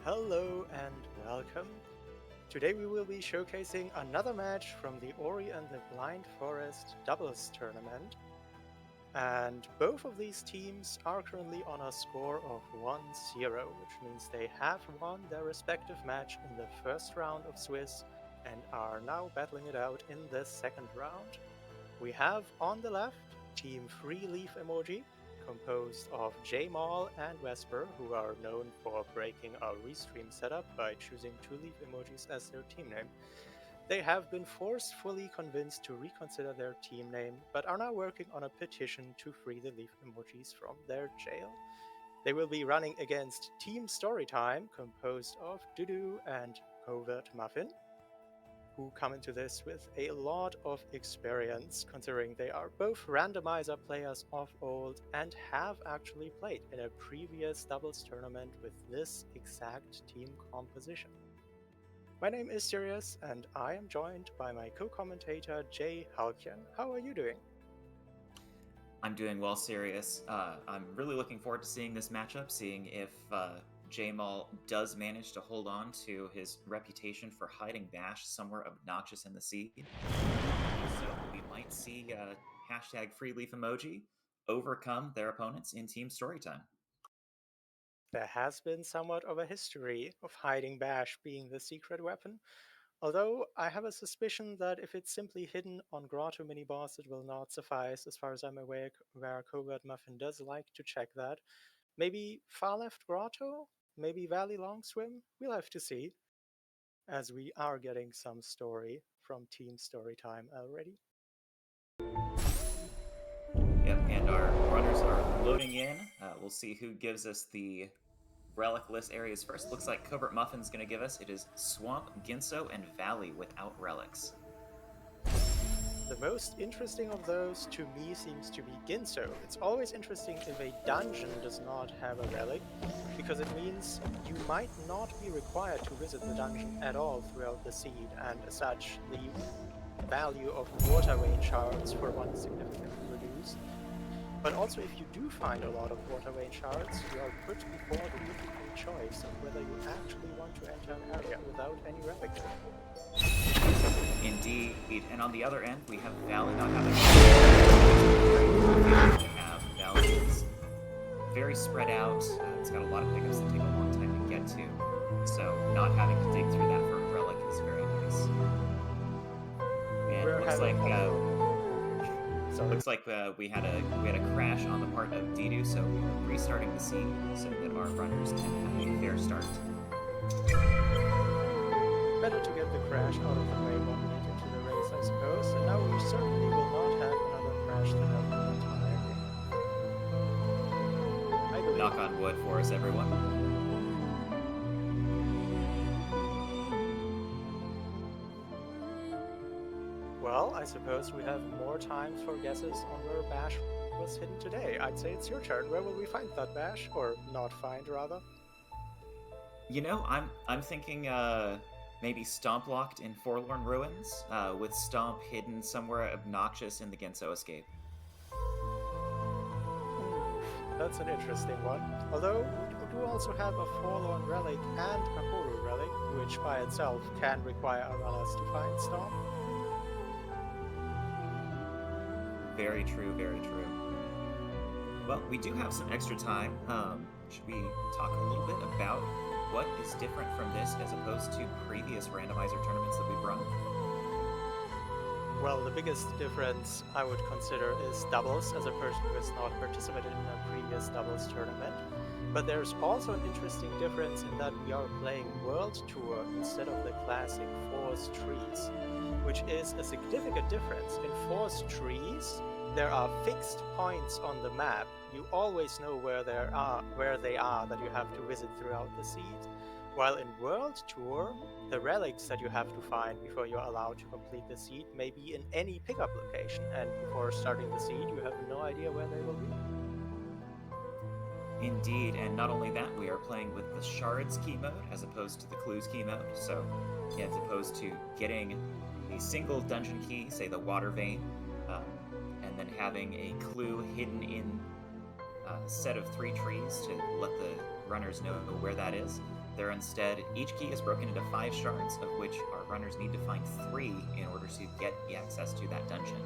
Hello and welcome. Today we will be showcasing another match from the Ori and the Blind Forest doubles tournament. And both of these teams are currently on a score of 1-0, which means they have won their respective match in the first round of Swiss and are now battling it out in the second round. We have on the left Team Free Leaf Emoji, composed of J-Mall and Wespr, who are known for breaking a restream setup by choosing two leaf emojis as their team name. They have been forcefully convinced to reconsider their team name, but are now working on a petition to free the leaf emojis from their jail. They will be running against Team Storytime, composed of Dedew and CovertMuffin, who come into this with a lot of experience, considering they are both randomizer players of old and have actually played in a previous doubles tournament with this exact team composition. My name is Sirius, and I am joined by my co-commentator Jay Halkian. How are you doing? I'm doing well, Sirius. I'm really looking forward to seeing this matchup, seeing if J-Maul does manage to hold on to his reputation for hiding Bash somewhere obnoxious in the seed. So we might see hashtag free leaf emoji overcome their opponents in Team Storytime. There has been somewhat of a history of hiding Bash being the secret weapon, although I have a suspicion that if it's simply hidden on Grotto mini-boss, it will not suffice. As far as I'm aware, where CovertMuffin does like to check that. Maybe far left Grotto? Maybe Valley Long Swim? We'll have to see, as we are getting some story from Team Storytime already. Yep, and our runners are loading in. We'll see who gives us the relic-less areas first. Looks like CovertMuffin's going to give us. It is Swamp, Ginso, and Valley without relics. The most interesting of those to me seems to be Ginso. It's always interesting if a dungeon does not have a relic, because it means you might not be required to visit the dungeon at all throughout the seed, and as such, the value of water vein shards for one is significantly reduced. But also, if you do find a lot of water vein shards, you are put before the difficult choice of whether you actually want to enter an area without any relics. Indeed, and on the other end, we have Valley not having. Valley is very spread out. It's got a lot of pickups that take a long time to get to, so not having to dig through that for a relic is very nice. And it looks like we had a crash on the part of Dedew, so we're restarting the scene so that our runners can have a fair start. Better to get the crash out of the way 1 minute into the race, I suppose, and now we certainly will not have another crash to have the entire game. I believe. Knock on wood for us, everyone. Well, I suppose we have more time for guesses on where Bash was hidden today. I'd say it's your turn. Where will we find that Bash? Or not find, rather? You know, I'm thinking maybe Stomp locked in Forlorn Ruins, with Stomp hidden somewhere obnoxious in the Ginso escape. That's an interesting one. Although, we do also have a Forlorn Relic and a Horu Relic, which by itself can require our runners to find Stomp. Very true, very true. Well, we do have some extra time. Should we talk a little bit about what is different from this as opposed to previous randomizer tournaments that we've run? Well, the biggest difference I would consider is doubles, as a person who has not participated in a previous doubles tournament. But there's also an interesting difference in that we are playing World Tour instead of the classic Force Trees, which is a significant difference. In Force Trees, there are fixed points on the map. You always know where they are that you have to visit throughout the seed. While in World Tour, the relics that you have to find before you're allowed to complete the seed may be in any pickup location, and before starting the seed, you have no idea where they will be. Indeed, and not only that, we are playing with the Shards key mode as opposed to the Clues key mode. So, as opposed to getting a single dungeon key, say the Water Vein, and then having a clue hidden in a set of 3 trees to let the runners know where that is. They're instead, each key is broken into 5 shards, of which our runners need to find 3 in order to get access to that dungeon.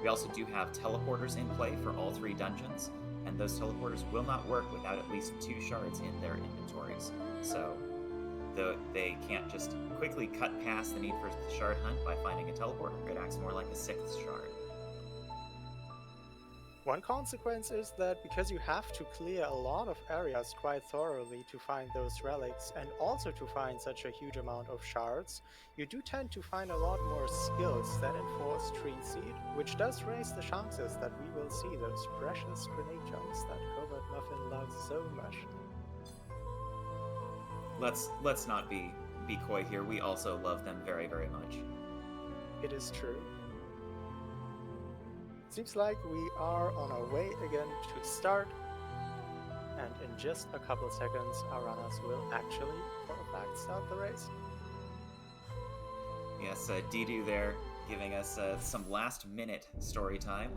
We also do have teleporters in play for all 3 dungeons, and those teleporters will not work without at least 2 shards in their inventories. So they can't just quickly cut past the need for the shard hunt by finding a teleporter. It acts more like a 6th shard. One consequence is that because you have to clear a lot of areas quite thoroughly to find those relics, and also to find such a huge amount of shards, you do tend to find a lot more skills that enforce Tree Seed, which does raise the chances that we will see those precious grenade jumps that CovertMuffin loves so much. Let's not be coy here. We also love them very, very much. It is true. Seems like we are on our way again to start, and in just a couple seconds our runners will actually, for a fact, start the race. Yes, Dedew there giving us some last-minute story time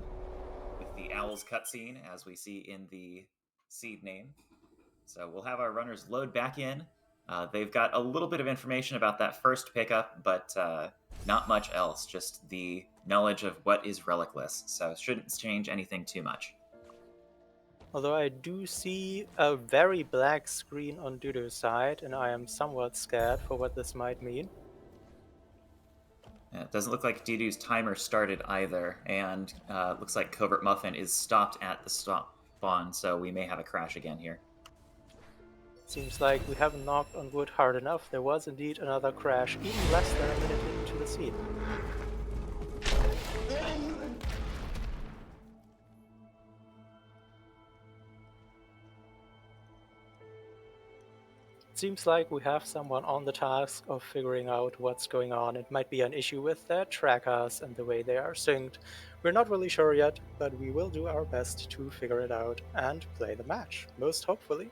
with the Owls cutscene, as we see in the seed name. So we'll have our runners load back in. They've got a little bit of information about that first pickup, but not much else, just the knowledge of what is relicless, so it shouldn't change anything too much. Although I do see a very black screen on Dedew's side, and I am somewhat scared for what this might mean. It doesn't look like Dedew's timer started either, and looks like CovertMuffin is stopped at the spawn, so we may have a crash again here. Seems like we haven't knocked on wood hard enough. There was indeed another crash, even less than a minute into the scene. Seems like we have someone on the task of figuring out what's going on. It might be an issue with their trackers and the way they are synced. We're not really sure yet, but we will do our best to figure it out and play the match, most hopefully.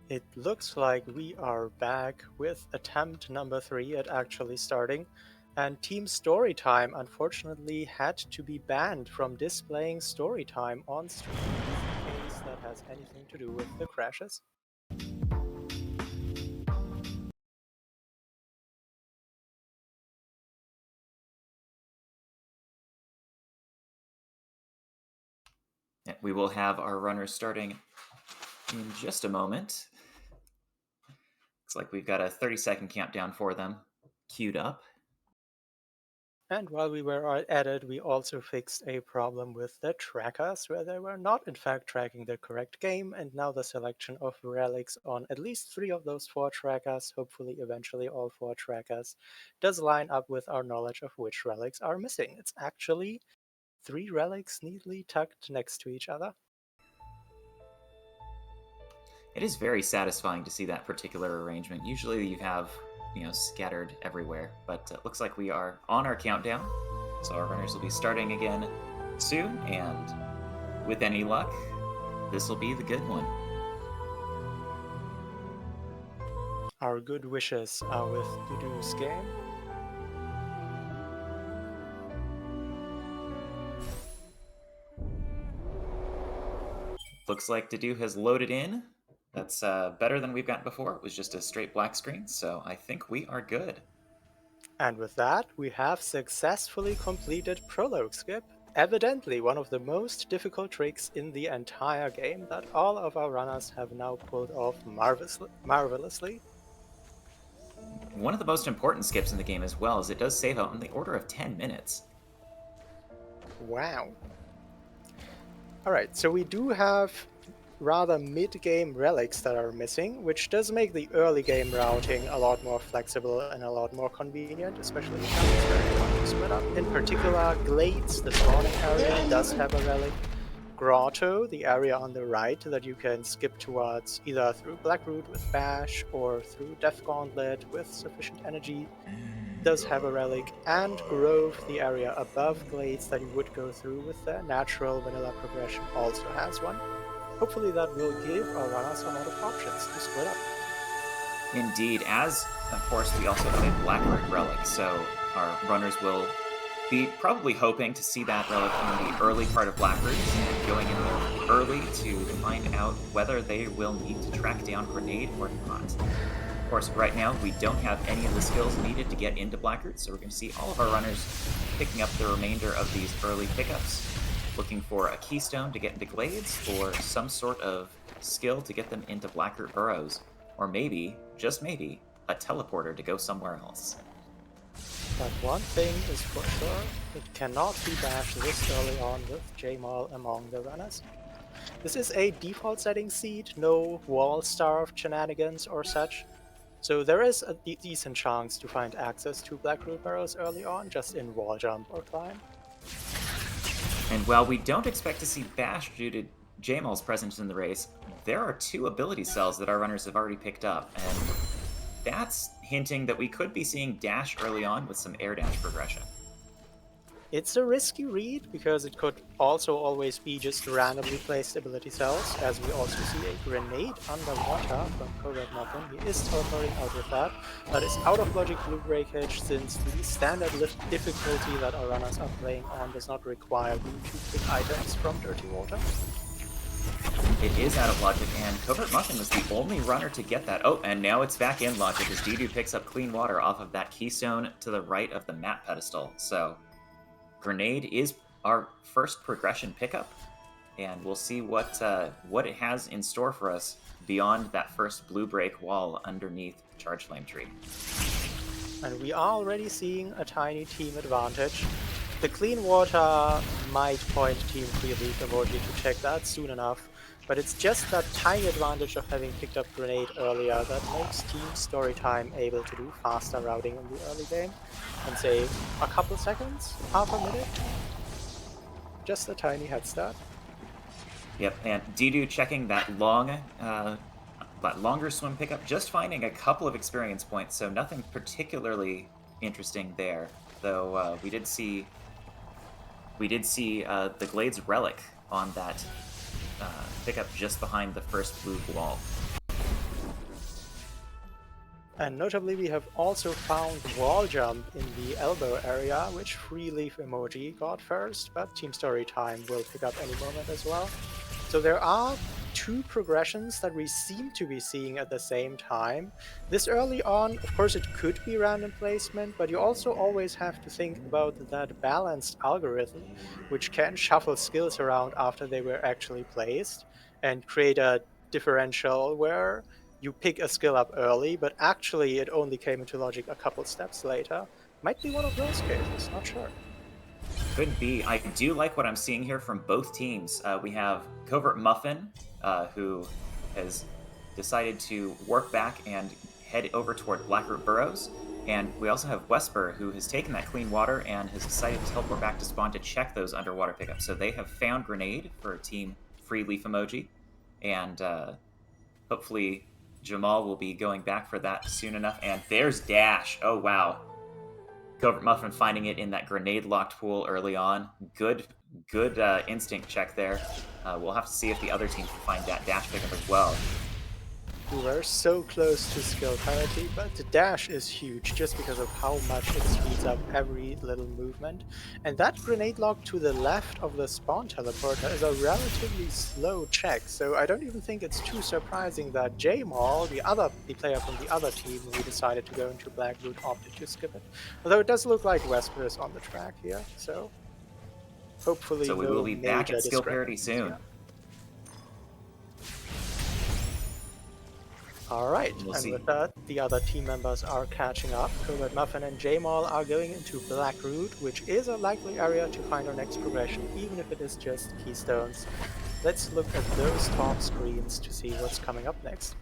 It looks like we are back with attempt number 3 at actually starting, and Team Storytime unfortunately had to be banned from displaying Storytime on stream in case that has anything to do with the crashes. We will have our runners starting in just a moment. Looks like we've got a 30-second countdown for them queued up. And while we were at it, we also fixed a problem with the trackers, where they were not in fact tracking the correct game, and now the selection of relics on at least 3 of those 4 trackers, hopefully eventually all 4 trackers, does line up with our knowledge of which relics are missing. It's actually 3 relics neatly tucked next to each other. It is very satisfying to see that particular arrangement. Usually you have, scattered everywhere, but it looks like we are on our countdown. So our runners will be starting again soon, and with any luck, this will be the good one. Our good wishes are with Dedew's game. Looks like Dedew has loaded in. That's better than we've gotten before. It was just a straight black screen, so I think we are good. And with that, we have successfully completed Prologue Skip, evidently one of the most difficult tricks in the entire game that all of our runners have now pulled off marvelously. One of the most important skips in the game as well, as it does save out in the order of 10 minutes. Wow. Alright, so we do have rather mid-game relics that are missing, which does make the early game routing a lot more flexible and a lot more convenient, especially in areas where you want to split up. In particular, Glades, the spawning area, does have a relic. Grotto, the area on the right that you can skip towards either through Blackroot with Bash or through Death Gauntlet with sufficient energy, does have a relic. And Grove, the area above Glades that you would go through with the natural vanilla progression, also has one. Hopefully that will give our runners a lot of options to split up. Indeed, as of course we also have a Blackroot relic, so our runners will be probably hoping to see that relic in the early part of Blackroot and going in there early to find out whether they will need to track down Grenade or not. Of course, right now we don't have any of the skills needed to get into Blackroot, so we're going to see all of our runners picking up the remainder of these early pickups, looking for a keystone to get into Glades, or some sort of skill to get them into Blackroot Burrows, or maybe, just maybe, a teleporter to go somewhere else. But one thing is for sure, it cannot be bashed this early on with J-Mal among the runners. This is a default setting seed, no wall starved shenanigans or such, so there is a decent chance to find access to Blackroot Burrows early on, just in wall jump or climb. And while we don't expect to see Bash due to J-Mal's presence in the race, there are 2 ability cells that our runners have already picked up, and that's hinting that we could be seeing Dash early on with some air dash progression. It's a risky read, because it could also always be just randomly placed ability cells, as we also see a grenade underwater from CovertMuffin. He is teleporting out with that. That is out of logic blue breakage, since the standard lift difficulty that our runners are playing on does not require you to pick items from dirty water. It is out of logic, and CovertMuffin was the only runner to get that. Oh, and now it's back in logic as Dedew picks up clean water off of that keystone to the right of the map pedestal. So Grenade is our first progression pickup, and we'll see what it has in store for us beyond that first blue break wall underneath Charge Flame Tree. And we are already seeing a tiny team advantage. The clean water might point Team Free League emoji to check that soon enough, but it's just that tiny advantage of having picked up Grenade earlier that makes Team Storytime able to do faster routing in the early game and save a couple seconds, half a minute. Just a tiny head start. Yep, and Dedew checking that longer swim pickup, just finding a couple of experience points, so nothing particularly interesting there. Though we did see the Glades relic on that pickup just behind the first blue wall. And notably, we have also found wall jump in the elbow area, which free leaf emoji got first, but Team Storytime will pick up any moment as well. So there are two progressions that we seem to be seeing at the same time. This early on, of course, it could be random placement, but you also always have to think about that balanced algorithm, which can shuffle skills around after they were actually placed and create a differential where you pick a skill up early, but actually it only came into logic a couple steps later. Might be one of those cases, not sure. Could be. I do like what I'm seeing here from both teams. We have CovertMuffin, who has decided to work back and head over toward Blackroot Burrows. And we also have Wespr, who has taken that clean water and has decided to teleport back to spawn to check those underwater pickups. So they have found Grenade for Team Free Leaf Emoji. And hopefully Jamal will be going back for that soon enough. And there's Dash. Oh, wow. CovertMuffin finding it in that grenade-locked pool early on. Good instinct check there. We'll have to see if the other team can find that dash pickup as well. We were so close to skill parity, but the dash is huge just because of how much it speeds up every little movement. And that grenade lock to the left of the spawn teleporter is a relatively slow check, so I don't even think it's too surprising that J-Maul, the player from the other team who decided to go into Blackroot, opted to skip it. Although it does look like Wespr is on the track here, so hopefully So we will be back at skill parity soon. Yeah. Alright, and with that, the other team members are catching up. CovertMuffin and J-Maul are going into Blackroot, which is a likely area to find our next progression, even if it is just keystones. Let's look at those top screens to see what's coming up next.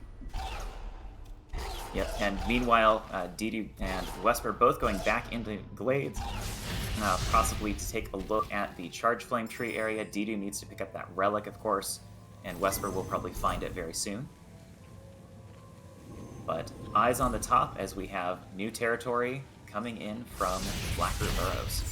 Yep, and meanwhile, Dedew and Wespr both going back into Glades, possibly to take a look at the Charge Flame Tree area. Dedew needs to pick up that relic, of course, and Wespr will probably find it very soon. But eyes on the top as we have new territory coming in from Blackroot Burrows.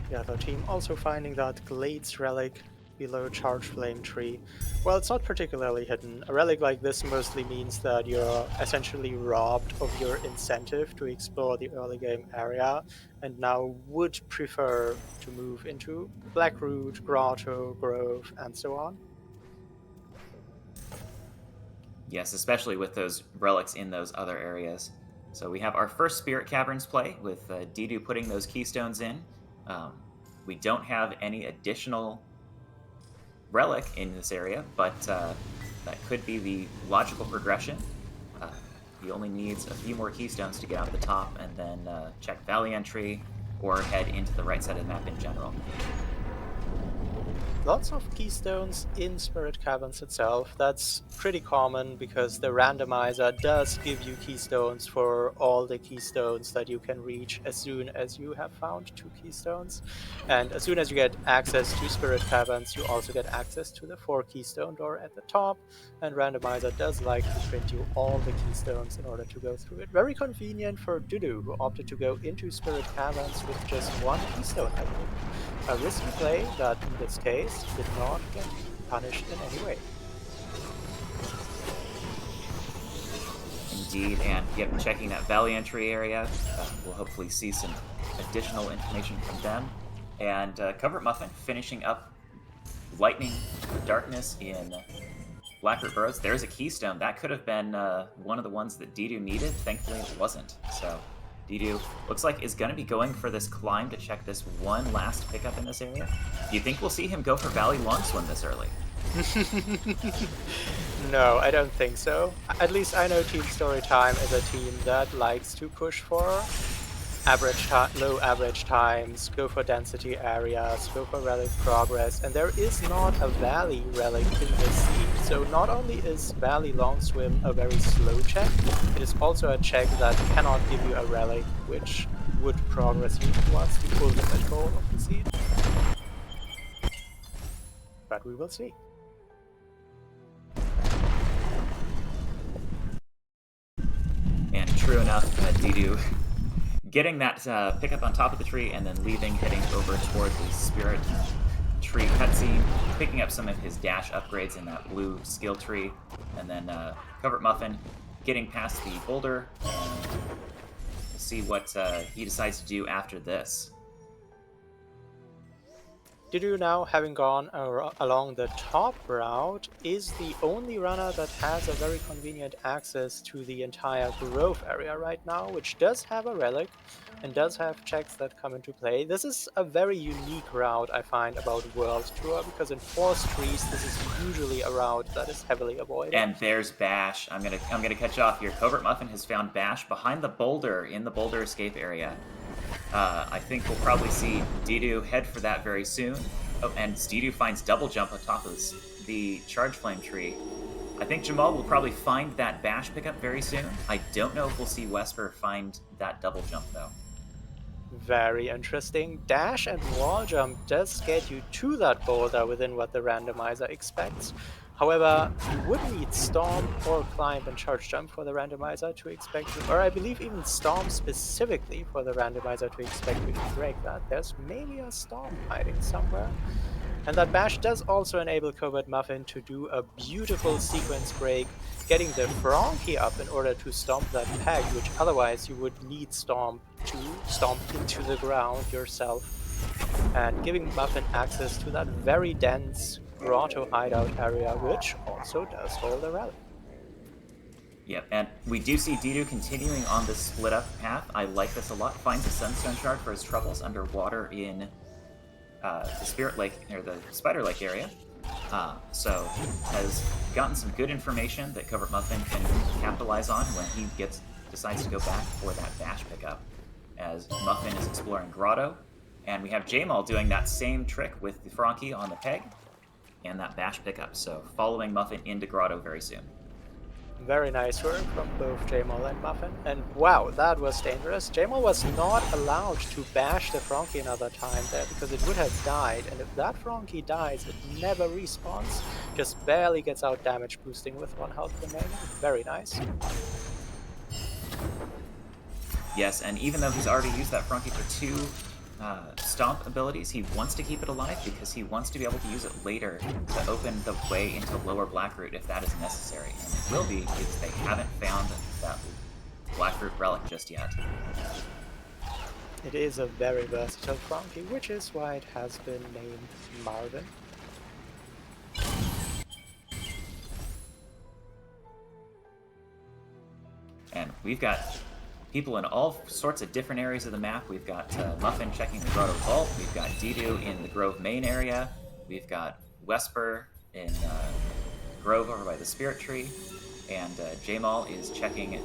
The other team also finding that Glades relic below Charge Flame Tree. Well, it's not particularly hidden. A relic like this mostly means that you're essentially robbed of your incentive to explore the early game area, and now would prefer to move into Blackroot, Grotto, Grove, and so on. Yes, especially with those relics in those other areas. So we have our first Spirit Caverns play with Dedew putting those keystones in. We don't have any additional relic in this area, but that could be the logical progression. He only needs a few more keystones to get out the top, and then check Valley Entry or head into the right side of the map in general. Lots of keystones in Spirit Caverns itself. That's pretty common because the randomizer does give you keystones for all the keystones that you can reach as soon as you have found 2 keystones. And as soon as you get access to Spirit Caverns, you also get access to the 4 keystone door at the top. And randomizer does like to print you all the keystones in order to go through it. Very convenient for Dedew, who opted to go into Spirit Caverns with just 1 keystone, I believe. A risky play that, in this case, did not get punished in any way. Indeed, and yep, checking that Valley Entry area, we'll hopefully see some additional information from them. And CovertMuffin finishing up Lightning Darkness in Blackroot Burrows. There's a keystone. That could have been one of the ones that Dedew needed. Thankfully, it wasn't. So Dedew looks like is going to be going for this climb to check this one last pickup in this area. Do you think we'll see him go for Valley Long Swim this early? No, I don't think so. At least I know Team Storytime is a team that likes to push for low average times, go for density areas, go for relic progress, and there is not a Valley relic in this seed. So not only is Valley Long Swim a very slow check, it is also a check that cannot give you a relic, which would progress you towards the ultimate goal of the seed. But we will see. And true enough, Dedew getting that pickup on top of the tree and then leaving, heading over toward the Spirit tree cutscene, picking up some of his dash upgrades in that blue skill tree, and then CovertMuffin getting past the boulder, and we'll see what he decides to do after this. Dedew, now having gone along the top route, is the only runner that has a very convenient access to the entire grove area right now, which does have a relic and does have checks that come into play. This is a very unique route, I find, about World Tour, because in Forest Trees this is usually a route that is heavily avoided. And there's Bash. I'm gonna catch off here. CovertMuffin has found Bash behind the boulder in the boulder escape area. I think we'll probably see Dedew head for that very soon. Oh, and Dedew finds double jump on top of the charge flame tree. I think Jamal will probably find that Bash pickup very soon. I don't know if we'll see Wespr find that double jump though. Very interesting. Dash and wall jump does get you to that boulder within what the randomizer expects. However, you would need Stomp or Climb and Charge Jump for the randomizer to expect you, or I believe even Stomp specifically for the randomizer to expect you to break that. There's maybe a Stomp hiding somewhere. And that Bash does also enable CovertMuffin to do a beautiful sequence break, getting the Frankie up in order to stomp that peg, which otherwise you would need Stomp to stomp into the ground yourself, and giving Muffin access to that very dense grotto hideout area, which also does hold a relic. Yep, and we do see Dedew continuing on this split up path. I like this a lot. Finds a Sunstone Shard for his troubles underwater in the Spirit Lake, or the Spider Lake area. So has gotten some good information that CovertMuffin can capitalize on when he decides to go back for that Bash pickup, as Muffin is exploring Grotto. And we have Jamal doing that same trick with the Frankie on the peg and that Bash pickup. So following Muffin into Grotto very soon. Very nice work from both Jamal and Muffin. And wow, that was dangerous. Jamal was not allowed to bash the Frankie another time there because it would have died. And if that Frankie dies, it never respawns. Just barely gets out damage boosting with 1 health remaining. Very nice. Yes, and even though he's already used that Frankie for 2 Stomp abilities, he wants to keep it alive because he wants to be able to use it later to open the way into lower Blackroot if that is necessary. And it will be because they haven't found that Blackroot relic just yet. It is a very versatile Frankie, which is why it has been named Marvin. And we've got people in all sorts of different areas of the map. We've got Muffin checking the Grotto Vault. We've got Dedew in the Grove main area. We've got Wespr in Grove over by the Spirit Tree. And Jamal is checking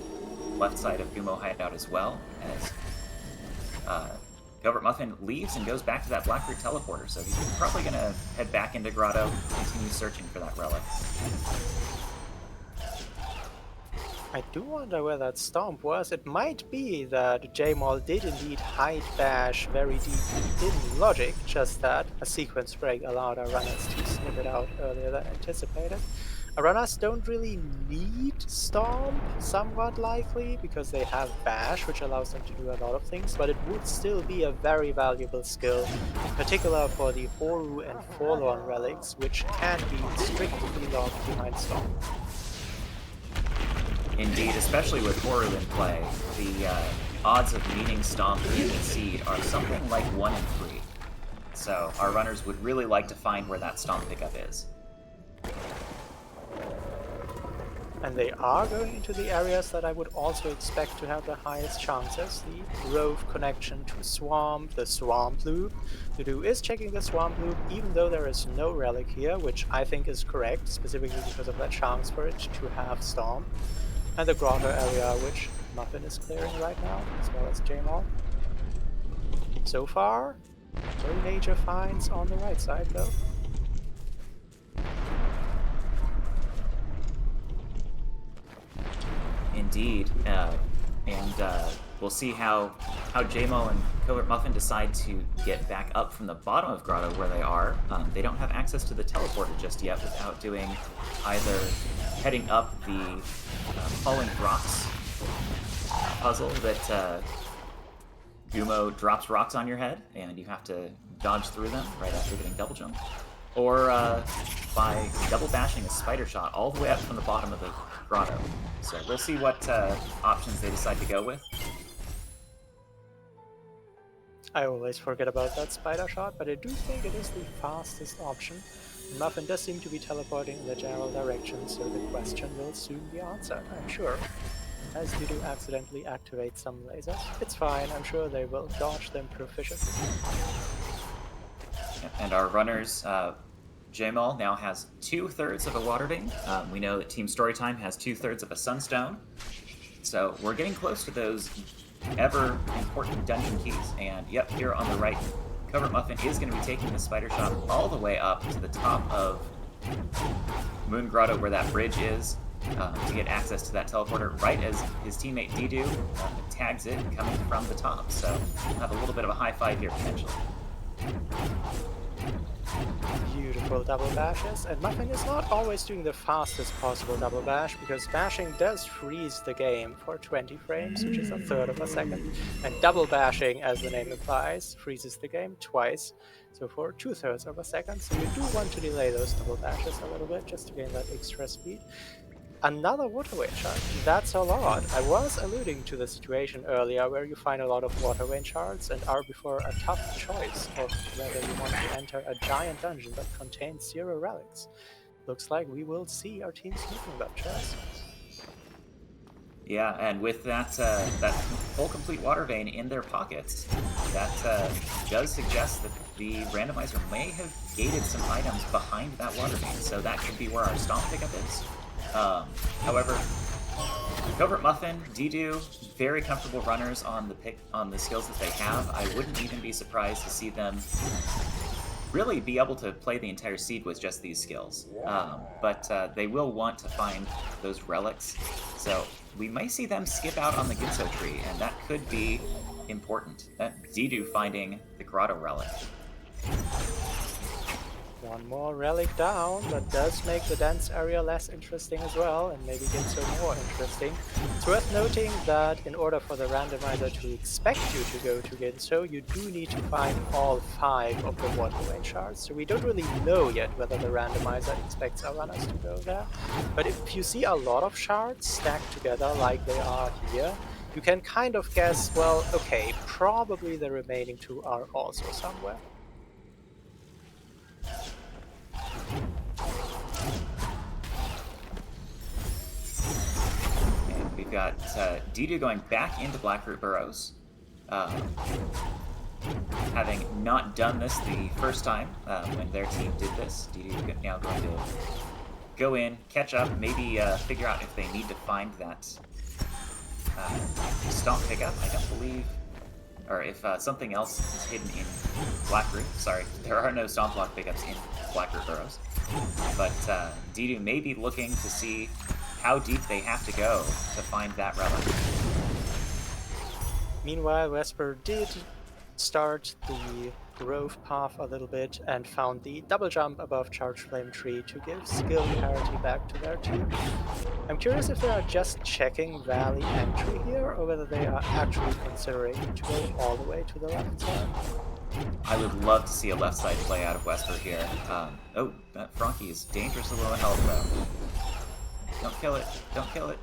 left side of Gumo Hideout as well, as CovertMuffin leaves and goes back to that Blackroot teleporter. So he's probably going to head back into Grotto, continue searching for that relic. I do wonder where that Stomp was. It might be that Jamal did indeed hide Bash very deeply in logic, just that a sequence break allowed our runners to snip it out earlier than anticipated. Our runners don't really need Stomp, somewhat likely, because they have Bash, which allows them to do a lot of things, but it would still be a very valuable skill, in particular for the Horu and Forlorn relics, which can be strictly locked behind Stomp. Indeed, especially with Horu in play, the odds of meeting Stomp in the seed are something like 1 in 3. So our runners would really like to find where that Stomp pickup is. And they are going into the areas that I would also expect to have the highest chances. The Grove connection to Swamp, the Swamp Loop. Dedew is checking the Swamp Loop, even though there is no relic here, which I think is correct, specifically because of that chance for it to have Stomp. And the Grotto area, which Muffin is clearing right now, as well as Jamal. So far, no major finds on the right side, though. Indeed, and we'll see how Jamal and CovertMuffin decide to get back up from the bottom of Grotto where they are. They don't have access to the teleporter just yet without doing either heading up the falling rocks puzzle that Gumo drops rocks on your head, and you have to dodge through them right after getting double jump, or by double bashing a spider shot all the way up from the bottom of the grotto. So we'll see what options they decide to go with. I always forget about that spider shot, but I do think it is the fastest option. Muffin does seem to be teleporting in the general direction, so the question will soon be answered, I'm sure. As Dedew accidentally activate some lasers. It's fine, I'm sure they will dodge them proficiently. And our runners, Jamal now has 2/3 of a Water Vein. We know that Team Storytime has 2/3 of a Sunstone. So we're getting close to those ever important dungeon keys. And yep, here on the right, CovertMuffin is going to be taking the spider shot all the way up to the top of Moon Grotto where that bridge is to get access to that teleporter right as his teammate Dedew tags it coming from the top. So we'll have a little bit of a high five here potentially. Beautiful double bashes, and Muffin is not always doing the fastest possible double bash because bashing does freeze the game for 20 frames, which is 1/3 of a second, and double bashing, as the name implies, freezes the game twice, so for 2/3 of a second. So you do want to delay those double bashes a little bit just to gain that extra speed. Another water vein shard, that's a lot. I was alluding to the situation earlier where you find a lot of water vein shards and are before a tough choice of whether you want to enter a giant dungeon that contains 0 relics. Looks like we will see our teams making that choice. Yeah, and with that that full complete water vein in their pockets, that does suggest that the randomizer may have gated some items behind that water vein, so that could be where our stomp pickup is. However, CovertMuffin, Dedew, very comfortable runners on the skills that they have. I wouldn't even be surprised to see them really be able to play the entire seed with just these skills. But they will want to find those relics, so we might see them skip out on the Gitso tree, and that could be important. That Dedew finding the Grotto relic. One more relic down, that does make the dance area less interesting as well, and maybe Gitso more interesting. It's worth noting that in order for the randomizer to expect you to go to Gitso, you do need to find all 5 of the water vein shards. So we don't really know yet whether the randomizer expects our runners to go there. But if you see a lot of shards stacked together like they are here, you can kind of guess, well, okay, probably the remaining 2 are also somewhere. We've got Dedew going back into Blackroot Burrows, having not done this the first time when their team did this. Dedew now going to go in, catch up, maybe figure out if they need to find that stomp pickup. I don't believe, or if something else is hidden in Blackroot. Sorry, there are no stomp block pickups in Blackroot Burrows. But Dedew may be looking to see how deep they have to go to find that relic. Meanwhile, Wespr did start the grove path a little bit and found the double jump above Charge Flame Tree to give skill parity back to their team. I'm curious if they are just checking Valley entry here, or whether they are actually considering to go all the way to the left side. I would love to see a left side play out of Wespr here. Oh, that Frankie is dangerously low health though. Don't kill it. Don't kill it.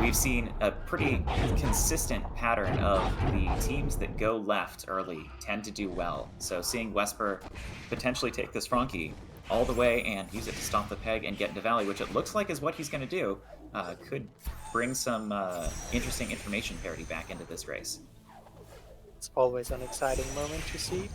We've seen a pretty consistent pattern of the teams that go left early tend to do well. So seeing Wespr potentially take this Frankie all the way and use it to stomp the peg and get into Valley, which it looks like is what he's going to do, could bring some interesting information parity back into this race. It's always an exciting moment to see.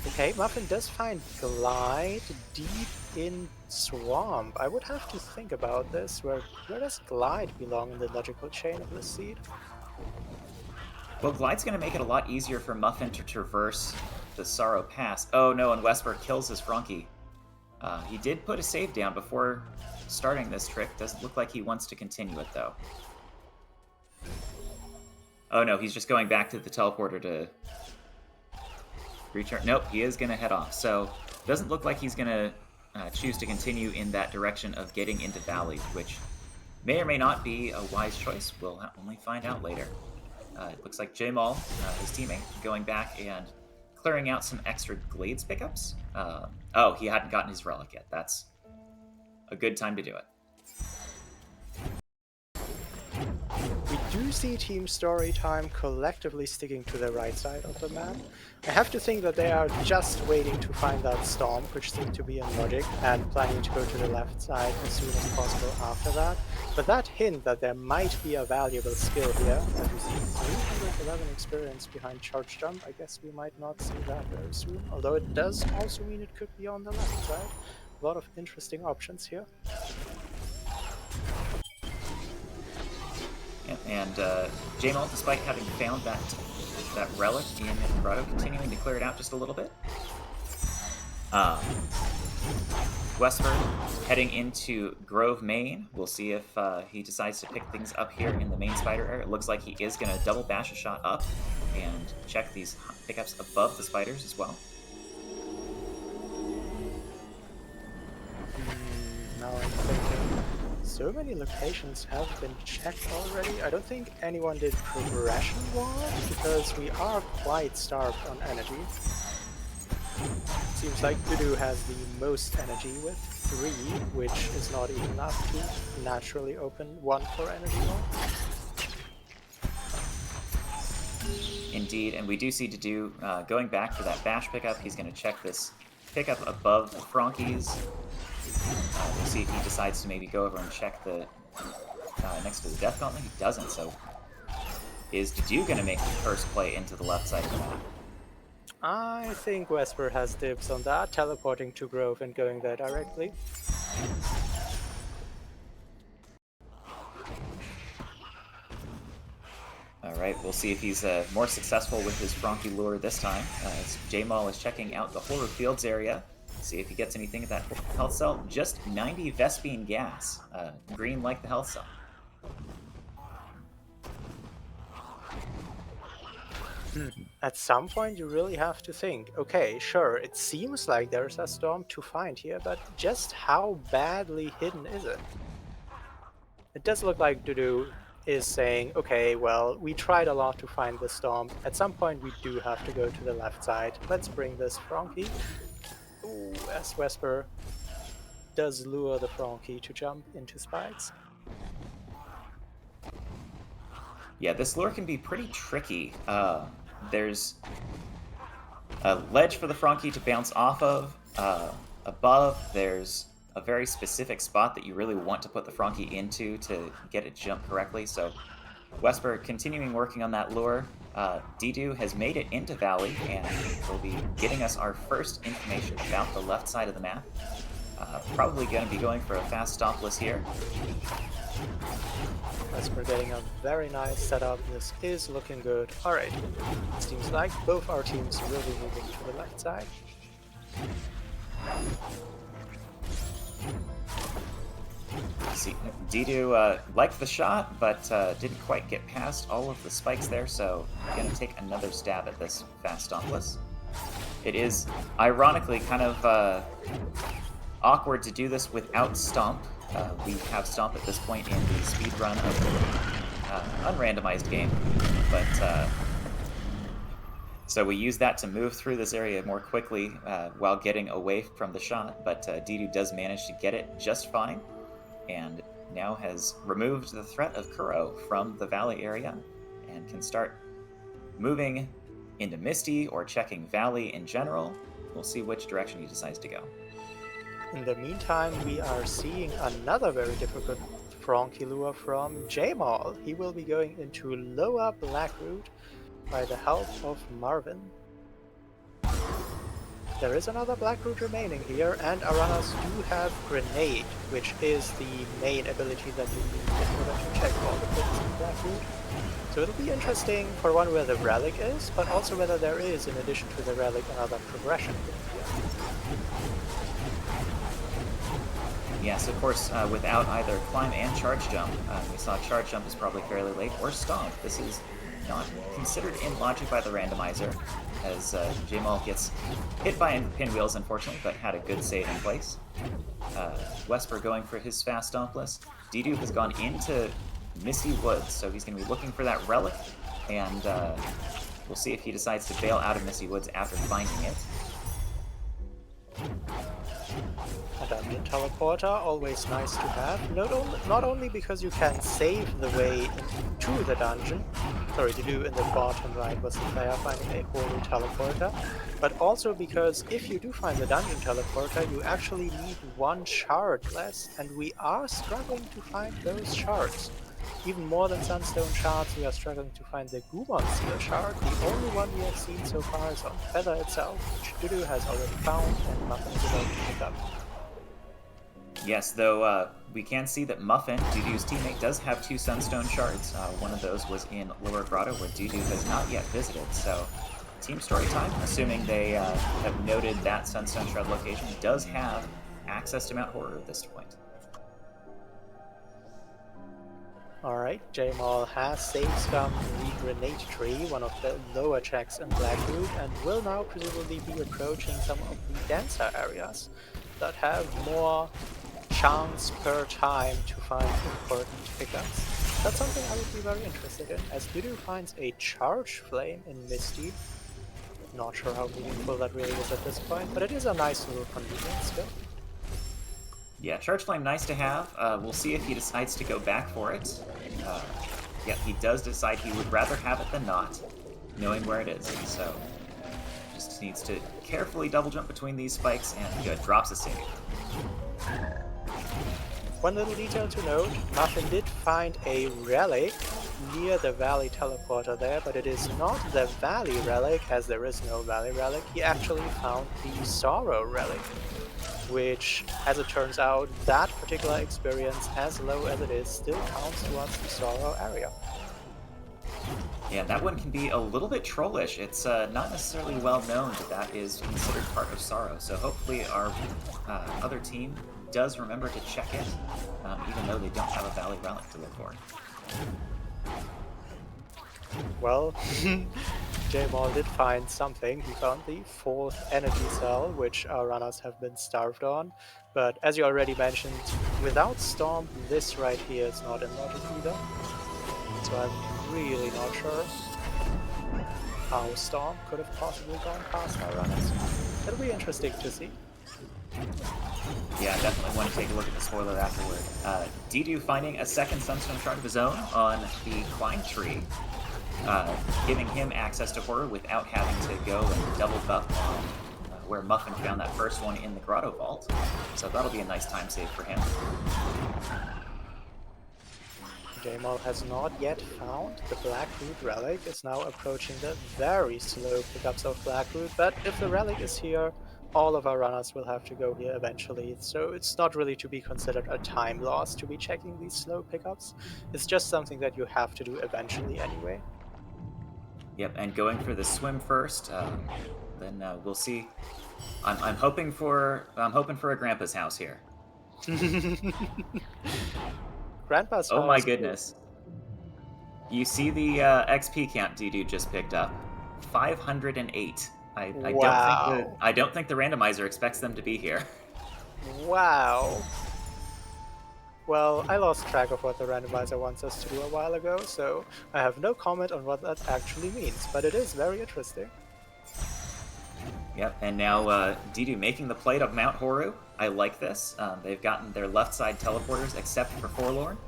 Okay, Muffin does find Glide deep in Swamp. I would have to think about this. Where does Glide belong in the logical chain of this seed? Well, Glide's going to make it a lot easier for Muffin to traverse the Sorrow Pass. Oh no, and Wespr kills his Frankie. He did put a save down before starting this trick. Doesn't look like he wants to continue it though. Oh no, he's just going back to the teleporter to return. Nope, he is going to head off. So doesn't look like he's going to choose to continue in that direction of getting into Valley, which may or may not be a wise choice. We'll only find out later. It looks like Jamal, his teammate, going back and clearing out some extra Glades pickups. Oh, he hadn't gotten his relic yet. That's a good time to do it. We do see Team Storytime collectively sticking to the right side of the map. I have to think that they are just waiting to find that Stomp, which seemed to be in logic, and planning to go to the left side as soon as possible after that. But that hint that there might be a valuable skill here, and we see 311 experience behind Charge Jump, I guess we might not see that very soon, although it does also mean it could be on the left side. A lot of interesting options here. And Jamal, despite having found that relic in Grotto, continuing to clear it out just a little bit. Wespr heading into Grove Main. We'll see if he decides to pick things up here in the main spider area. It looks like he is going to double bash a shot up and check these pickups above the spiders as well. Now I'm thinking, so many locations have been checked already. I don't think anyone did progression wise, because we are quite starved on energy. Seems like Dedew has the most energy with 3, which is not even enough to naturally open 1 for energy wall. Indeed, and we do see Dedew going back for that bash pickup. He's going to check this pickup above the Frankies. We'll see if he decides to maybe go over and check the next to the Death Gauntlet. He doesn't, so is Dedew going to make the first play into the left side of the map? I think Wespr has dibs on that, teleporting to Grove and going there directly. Alright, we'll see if he's more successful with his Frankie lure this time. As Jamal is checking out the Horror Fields area. See if he gets anything at that health cell. Just 90 Vespine gas. Green like the health cell. At some point you really have to think, okay, sure, it seems like there's a storm to find here, but just how badly hidden is it? It does look like Dedew is saying, okay, well, we tried a lot to find the storm. At some point we do have to go to the left side. Let's bring this Frankie. Ooh, as Wespr does lure the Frankie to jump into spikes. Yeah, this lure can be pretty tricky. There's a ledge for the Frankie to bounce off of. Above, there's a very specific spot that you really want to put the Frankie into to get it jump correctly. So Wespr continuing working on that lure. Dedew has made it into Valley and will be getting us our first information about the left side of the map. Probably going to be going for a fast stompless here. Wespr getting a very nice setup. This is looking good. Alright, it seems like both our teams will be moving to the left side. See, Dedew liked the shot, but didn't quite get past all of the spikes there, so going to take another stab at this fast stompless. It is, ironically, kind of awkward to do this without Stomp. We have Stomp at this point in the speed run of the unrandomized game, but so we use that to move through this area more quickly while getting away from the shot, but Dedew does manage to get it just fine, and now has removed the threat of Kuro from the Valley area and can start moving into Misty or checking Valley in general. We'll see which direction he decides to go. In the meantime, we are seeing another very difficult Frankie lure from Jamal. He will be going into lower Blackroot by the help of Marvin. There is another Blackroot remaining here, and our runners do have Grenade, which is the main ability that you need in order to check all the things in Blackroot. So it'll be interesting for one where the relic is, but also whether there is, in addition to the relic, another progression here. Yes, of course, without either climb and charge jump. We saw charge jump is probably fairly late, or stomp. This is not considered in logic by the randomizer, as Jamal gets hit by pinwheels, unfortunately, but had a good save in place. Wespr going for his fast stompless. Dedew has gone into Misty Woods, so he's going to be looking for that relic. and we'll see if he decides to bail out of Misty Woods after finding it. A dungeon teleporter, always nice to have. Not only because you can save the way to the dungeon, sorry, Dedew in the bottom right was the player finding a holy teleporter, but also because if you do find the dungeon teleporter, you actually need one shard less, and we are struggling to find those shards. Even more than Sunstone shards, we are struggling to find the Gumon Seal shard. The only one we have seen so far is on Feather itself, which Dedew has already found, and Muffin is about to pick up. Yes, though we can see that Muffin, Dedew's teammate, does have 2 Sunstone shards. One of those was in Lower Grotto, where Dedew has not yet visited. So, Team Storytime, assuming they have noted that Sunstone shard location, does have access to Mount Horror at this point. Alright, Jamal has saved scum the Grenade Tree, one of the lower checks in Blackroot, and will now presumably be approaching some of the denser areas that have more chance per time to find important pickups. That's something I would be very interested in, as Dedew finds a Charge Flame in Misty. Not sure how meaningful that really is at this point, but it is a nice little convenience still. Yeah, Charge Flame, nice to have. We'll see if he decides to go back for it. Yeah, he does decide he would rather have it than not, knowing where it is. So, just needs to carefully double jump between these spikes, and good, drops a save. One little detail to note, Muffin did find a relic near the Valley teleporter there, but it is not the Valley relic, as there is no Valley relic. He actually found the Sorrow relic, which, as it turns out, that particular experience, as low as it is, still counts towards the Sorrow area. Yeah, that one can be a little bit trollish. It's not necessarily well known that that is considered part of Sorrow, so hopefully our other team does remember to check it, even though they don't have a Valley Relic to look for. Well, Jamal did find something. He found the 4th energy cell, which our runners have been starved on. But as you already mentioned, without Storm, this right here is not in logic either. So I'm really not sure how Storm could have possibly gone past our runners. It'll be interesting to see. Yeah, definitely want to take a look at the spoiler afterward. Dedew finding a second Sunstone shard of his own on the Climb Tree, giving him access to Horror without having to go and double buff on where Muffin found that first one in the Grotto Vault. So that'll be a nice time save for him. Jamal has not yet found the Blackroot relic, is now approaching the very slow pickups of Blackroot, but if the relic is here, all of our runners will have to go here eventually, so it's not really to be considered a time loss to be checking these slow pickups. It's just something that you have to do eventually anyway. Yep, and going for the swim first, then we'll see. I'm hoping for a Grandpa's house here. Grandpa's Oh house. my goodness! You see the XP count Dedew just picked up, 508. I don't think the randomizer expects them to be here. Wow. Well, I lost track of what the randomizer wants us to do a while ago, so I have no comment on what that actually means, but it is very interesting. Yep, and now Dedew making the play to Mount Horu. I like this. They've gotten their left side teleporters except for Forlorn.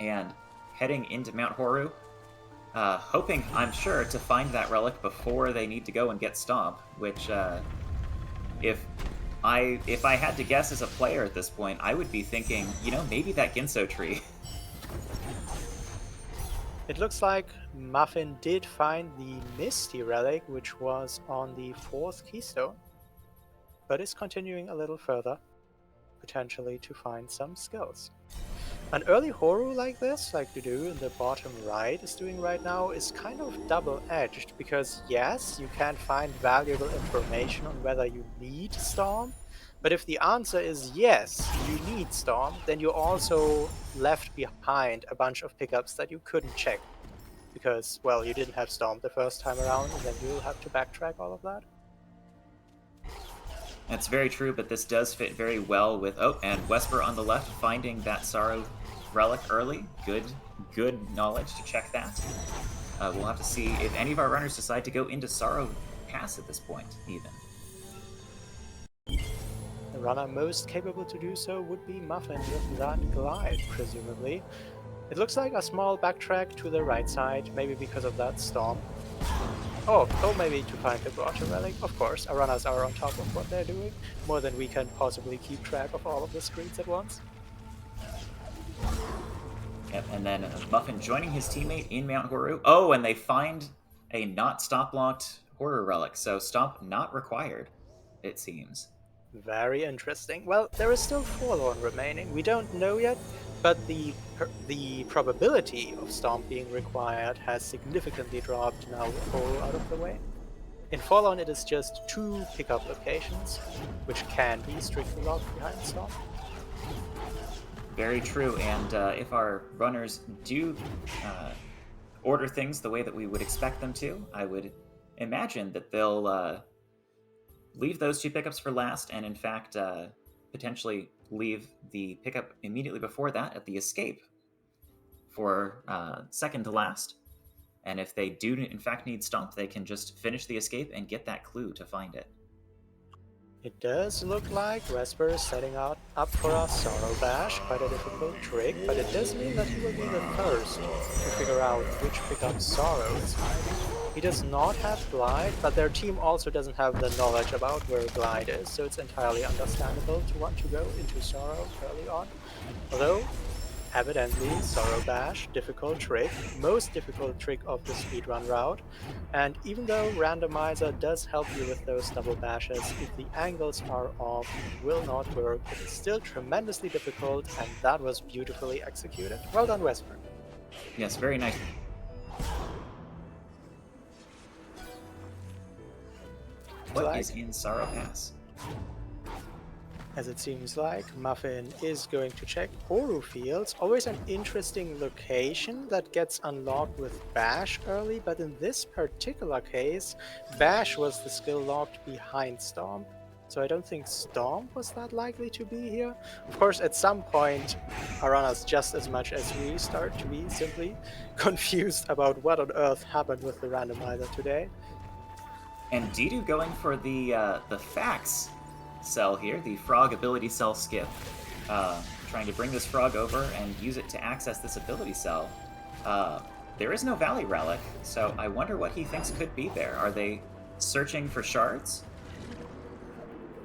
And heading into Mount Horu, hoping, I'm sure, to find that relic before they need to go and get Stomp, which, if I had to guess as a player at this point, I would be thinking, maybe that Ginso tree. It looks like Muffin did find the Misty relic, which was on the 4th keystone, but is continuing a little further, potentially to find some skills. An early Horu like this, like Dedew in the bottom right is doing right now, is kind of double-edged, because yes, you can find valuable information on whether you need Storm, but if the answer is yes, you need Storm, then you also left behind a bunch of pickups that you couldn't check, because, well, you didn't have Storm the first time around, and then you'll have to backtrack all of that. That's very true, but this does fit very well with... Oh, and Wespr on the left finding that Sorrow relic early. Good knowledge to check that. We'll have to see if any of our runners decide to go into Sorrow Pass at this point, even. The runner most capable to do so would be Muffin with that glide, presumably. It looks like a small backtrack to the right side, maybe because of that storm. Oh, maybe to find the water relic. Of course, our runners are on top of what they're doing, more than we can possibly keep track of all of the screens at once. Yep, and then Muffin joining his teammate in Mount Horu. Oh, and they find a not stop-locked Horror relic, so stop not required, it seems. Very interesting. Well, there is still Forlorn remaining. We don't know yet, but the probability of Stomp being required has significantly dropped now with Horu out of the way. In Forlorn, it is just 2 pickup locations, which can be strictly locked behind Stomp. Very true, and if our runners do order things the way that we would expect them to, I would imagine that they'll leave those 2 pickups for last, and in fact, potentially leave the pickup immediately before that at the escape for second to last. And if they do, in fact, need Stomp, they can just finish the escape and get that clue to find it. It does look like Wespr is setting up for a Sorrow Bash, quite a difficult trick, but it does mean that he will be the first to figure out which pickup Sorrow is hiding. He does not have Glide, but their team also doesn't have the knowledge about where Glide is, so it's entirely understandable to want to go into Sorrow early on. Although, evidently, Sorrow Bash, difficult trick, most difficult trick of the speedrun route, and even though Randomizer does help you with those double bashes, if the angles are off, it will not work. It is still tremendously difficult, and that was beautifully executed. Well done, Wespr. Yes, very nice. What is in Sorrow Pass? As it seems like, Muffin is going to check Horu Fields. Always an interesting location that gets unlocked with Bash early, but in this particular case, Bash was the skill locked behind Stomp. So I don't think Stomp was that likely to be here. Of course, at some point, our runners, just as much as we, start to be simply confused about what on earth happened with the randomizer today. And Dedew going for the Fax cell here, the frog ability cell skip. Trying to bring this frog over and use it to access this ability cell. There is no Valley Relic, so I wonder what he thinks could be there. Are they searching for shards?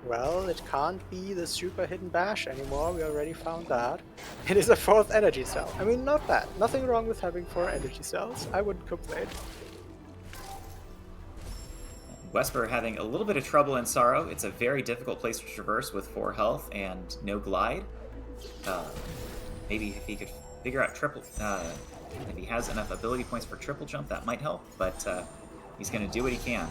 Well, it can't be the super hidden bash anymore, we already found that. It is a 4th energy cell. I mean, not bad. Nothing wrong with having 4 energy cells. I wouldn't complain. Wespr having a little bit of trouble in Sorrow. It's a very difficult place to traverse with 4 health and no glide. Maybe if he could figure out triple... if he has enough ability points for triple jump, that might help, but he's going to do what he can.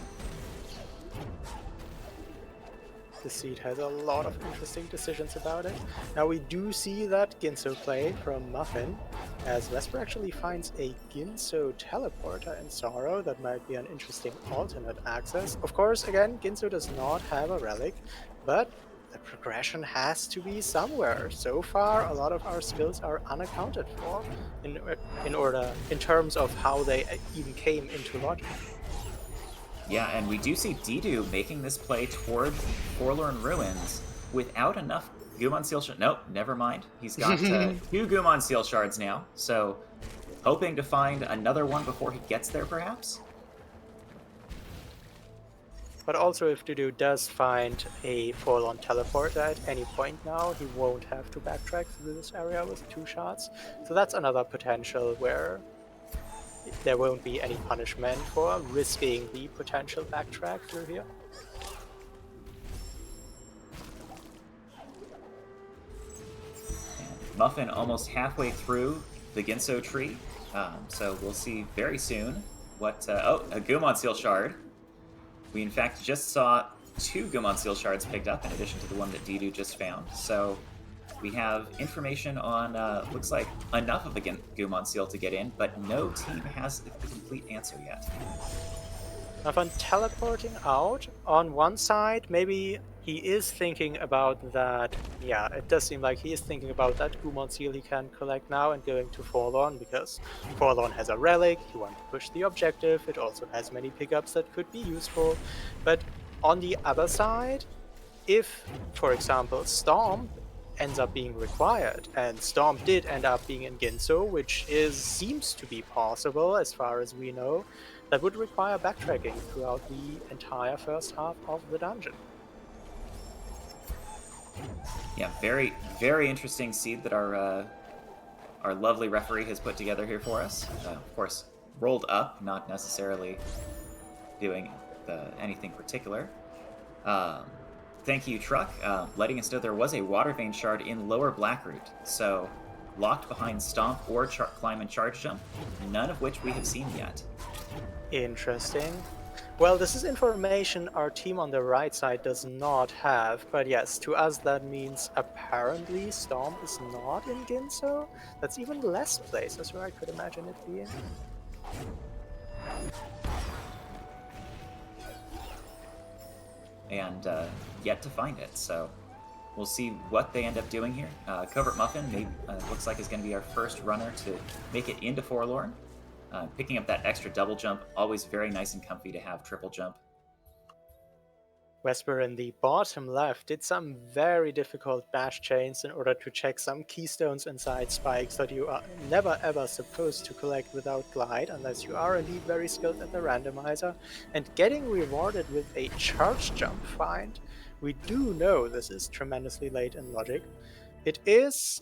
The seed has a lot of interesting decisions about it. Now we do see that Ginso play from Muffin, as Wespr actually finds a Ginso teleporter in Sorrow. That might be an interesting alternate access. Of course, again, Ginso does not have a relic, but the progression has to be somewhere. So far, a lot of our skills are unaccounted for in terms of how they even came into logic. Yeah, and we do see Dedew making this play toward Forlorn Ruins without enough Gumon Seal Shards. Nope, never mind. He's got 2 Gumon Seal Shards now, so hoping to find another one before he gets there, perhaps? But also, if Dedew does find a Forlorn teleporter at any point now, he won't have to backtrack through this area with 2 shots. So that's another potential where there won't be any punishment for risking the potential backtrack through here. And Muffin almost halfway through the Ginso tree, so we'll see very soon what... oh, a Gumon Seal Shard. We in fact just saw 2 Gumon Seal Shards picked up in addition to the one that Dedew just found, so we have information on, looks like, enough of a Gumon Seal to get in, but no team has the complete answer yet. Muffin teleporting out on one side, maybe He is thinking about that. Yeah, it does seem like he is thinking about that Gumon seal he can collect now and going to Forlorn, because Forlorn has a relic, he wants to push the objective, it also has many pickups that could be useful. But on the other side, if, for example, Storm ends up being required, and Storm did end up being in Ginso, which seems to be possible as far as we know, that would require backtracking throughout the entire first half of the dungeon. Yeah, very, very interesting seed that our lovely referee has put together here for us. Of course, rolled up, not necessarily doing anything particular. Thank you, Truck, letting us know there was a Water Vein shard in lower Blackroot, so locked behind Stomp or Climb and Charge Jump, none of which we have seen yet. Interesting. Well, this is information our team on the right side does not have, but yes, to us that means apparently Storm is not in Ginso. That's even less places where I could imagine it being. And yet to find it, so we'll see what they end up doing here. CovertMuffin looks like is going to be our first runner to make it into Forlorn. Picking up that extra double jump, always very nice and comfy to have triple jump. Wespr in the bottom left did some very difficult bash chains in order to check some keystones inside spikes that you are never ever supposed to collect without glide, unless you are indeed very skilled at the randomizer, and getting rewarded with a charge jump find. We do know this is tremendously late in logic. It is...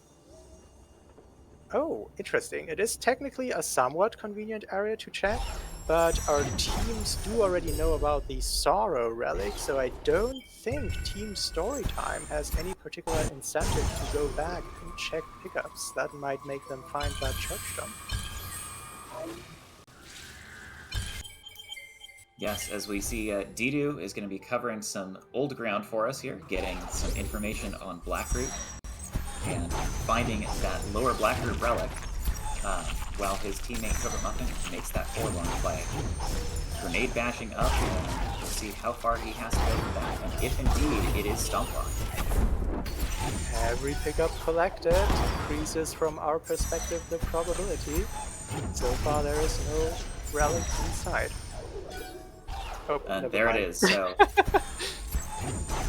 Oh, interesting. It is technically a somewhat convenient area to check, but our teams do already know about the Sorrow Relic, so I don't think Team Storytime has any particular incentive to go back and check pickups. That might make them find that church jump. Yes, as we see, Dedew is going to be covering some old ground for us here, getting some information on Blackroot, and finding that lower Blackroot relic, while his teammate CovertMuffin makes that forlorn play. Grenade bashing up, and we'll see how far he has to go for that, and if indeed it is Stomp Lock. Every pickup collected increases from our perspective the probability. So far there is no relic inside. Oh, and there it is, so...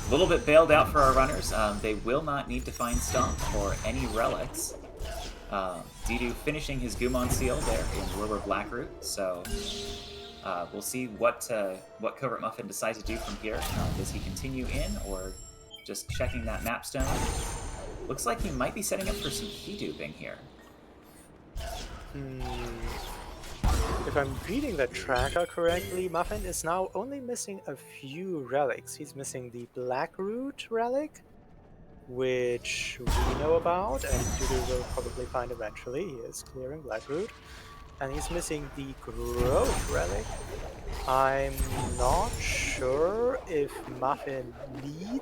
A little bit bailed out for our runners. They will not need to find Stomp or any relics. Dedew finishing his Gumon seal there in lower Blackroot, so we'll see what CovertMuffin decides to do from here. Does he continue in, or just checking that map stone? Looks like he might be setting up for some key-duping here. If I'm reading the tracker correctly, Muffin is now only missing a few relics. He's missing the Blackroot relic, which we know about, and Dedew will probably find eventually. He is clearing Blackroot. And he's missing the Grove relic. I'm not sure if Muffin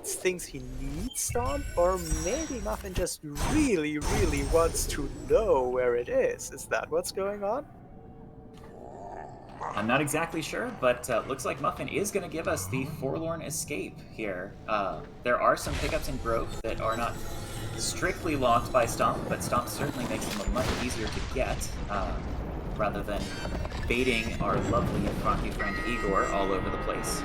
thinks he needs Stomp, or maybe Muffin just really, really wants to know where it is. Is that what's going on? I'm not exactly sure, but looks like Muffin is going to give us the Forlorn Escape here. There are some pickups in Grove that are not strictly locked by Stomp, but Stomp certainly makes them much easier to get, rather than baiting our lovely and frothy friend Igor all over the place.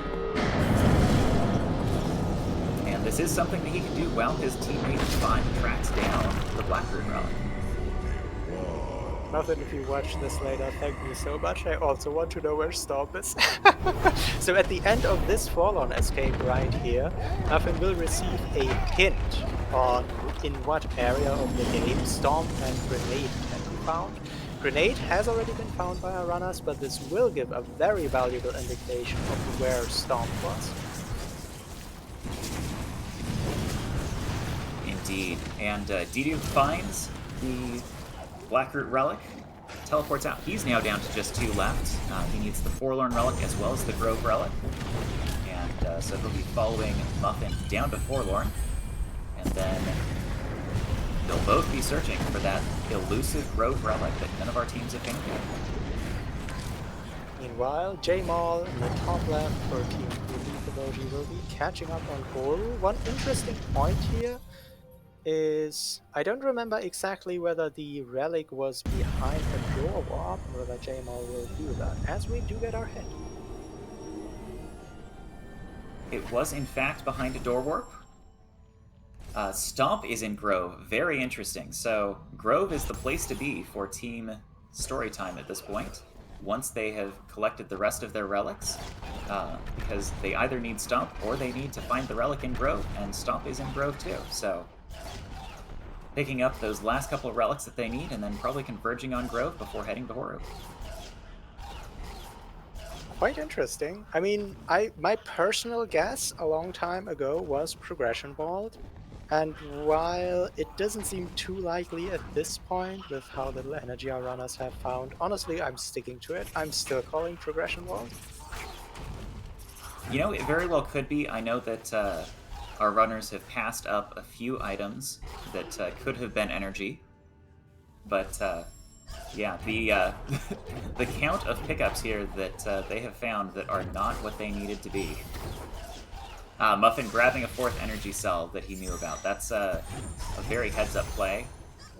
And this is something that he can do while his teammate Fine tracks down the Blackroot relic. Muffin, if you watch this later, thank you so much. I also want to know where Stomp is. So at the end of this Forlorn Escape right here, Muffin will receive a hint on in what area of the game Stomp and Grenade can be found. Grenade has already been found by our runners, but this will give a very valuable indication of where Stomp was. Indeed. And Dedew finds the Blackroot relic, teleports out. He's now down to just 2 left. He needs the Forlorn relic as well as the Grove relic. And so he'll be following Muffin down to Forlorn. And then they'll both be searching for that elusive Grove relic that none of our teams have found yet. Meanwhile, J-Mall in the top left for Team Blue, the Emoji will be catching up on Horu. One interesting point here is I don't remember exactly whether the relic was behind a door warp or whether Jamal will do that, as we do get our hit. It was, in fact, behind a door warp. Stomp is in Grove. Very interesting. So, Grove is the place to be for Team Storytime at this point, once they have collected the rest of their relics, because they either need Stomp or they need to find the relic in Grove, and Stomp is in Grove too. So, picking up those last couple of relics that they need, and then probably converging on Grove before heading to Horu. Quite interesting. I mean, my personal guess a long time ago was Progression Vault, and while it doesn't seem too likely at this point with how little energy our runners have found, honestly, I'm sticking to it. I'm still calling Progression Vault. You know, it very well could be. I know that our runners have passed up a few items that could have been energy, but yeah, the the count of pickups here that they have found that are not what they needed to be. Muffin grabbing a fourth energy cell that he knew about. That's a very heads-up play.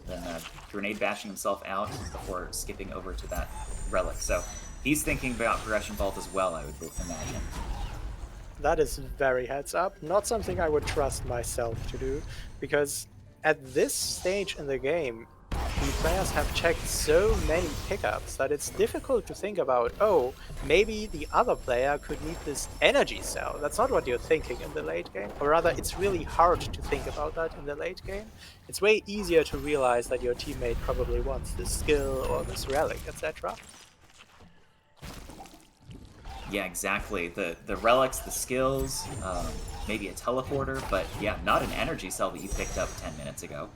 Then grenade bashing himself out before skipping over to that relic. So he's thinking about Progression Vault as well, I would imagine. That is very heads up. Not something I would trust myself to do, because at this stage in the game, the players have checked so many pickups that it's difficult to think about, oh, maybe the other player could need this energy cell. That's not what you're thinking in the late game. Or rather, it's really hard to think about that in the late game. It's way easier to realize that your teammate probably wants this skill or this relic, etc. Yeah, exactly. The relics, the skills, maybe a teleporter, but yeah, not an energy cell that you picked up 10 minutes ago.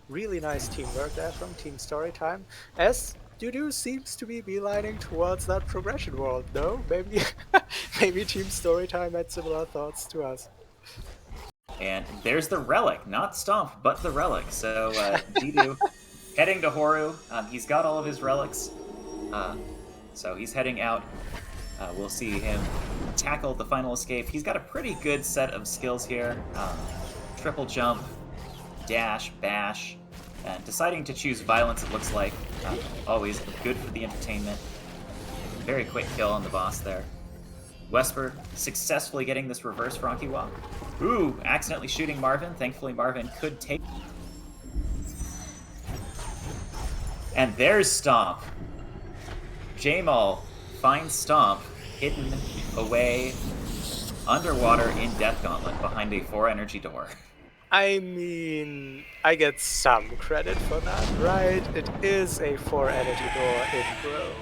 Really nice teamwork there from Team Storytime, as Dedew seems to be beelining towards that progression world. No? Maybe maybe Team Storytime had similar thoughts to us. And there's the relic, not Stomp, but the relic. So Dedew heading to Horu. He's got all of his relics, so he's heading out. We'll see him tackle the final escape. He's got a pretty good set of skills here. Triple jump, dash, bash, and deciding to choose violence, it looks like. Always good for the entertainment. Very quick kill on the boss there. Wespr successfully getting this reverse Frankie Walk. Ooh, accidentally shooting Marvin. Thankfully, Marvin could take... And there's Stomp. Jamal finds Stomp hidden away underwater in Death Gauntlet behind a 4-energy door. I mean, I get some credit for that, right? It is a 4-energy door in Grove.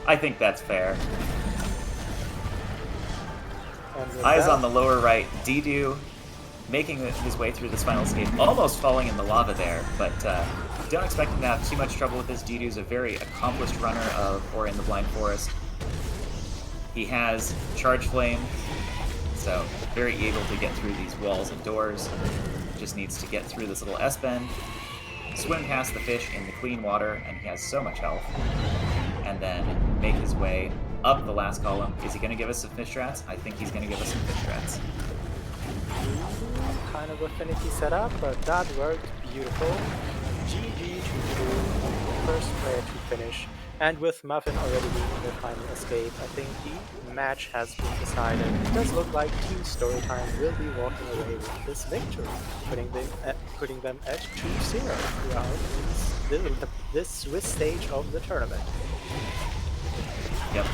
I think that's fair. And Eyes that, on the lower right, Dedew making his way through this final escape, almost falling in the lava there, but don't expect him to have too much trouble with this. Dedew's a very accomplished runner of Ori and the Blind Forest. He has Charge Flame, so very able to get through these walls and doors. Just needs to get through this little S-bend, swim past the fish in the clean water, and he has so much health. And then make his way up the last column. Is he going to give us some fish rats? I think he's going to give us some fish rats. kind of a finicky setup, but that worked beautiful. GG to Dedew, the first player to finish. And with Muffin already being in the final escape, I think the match has been decided. It does look like Team Storytime will be walking away with this victory, putting them at 2-0 throughout this Swiss stage of the tournament. Yep.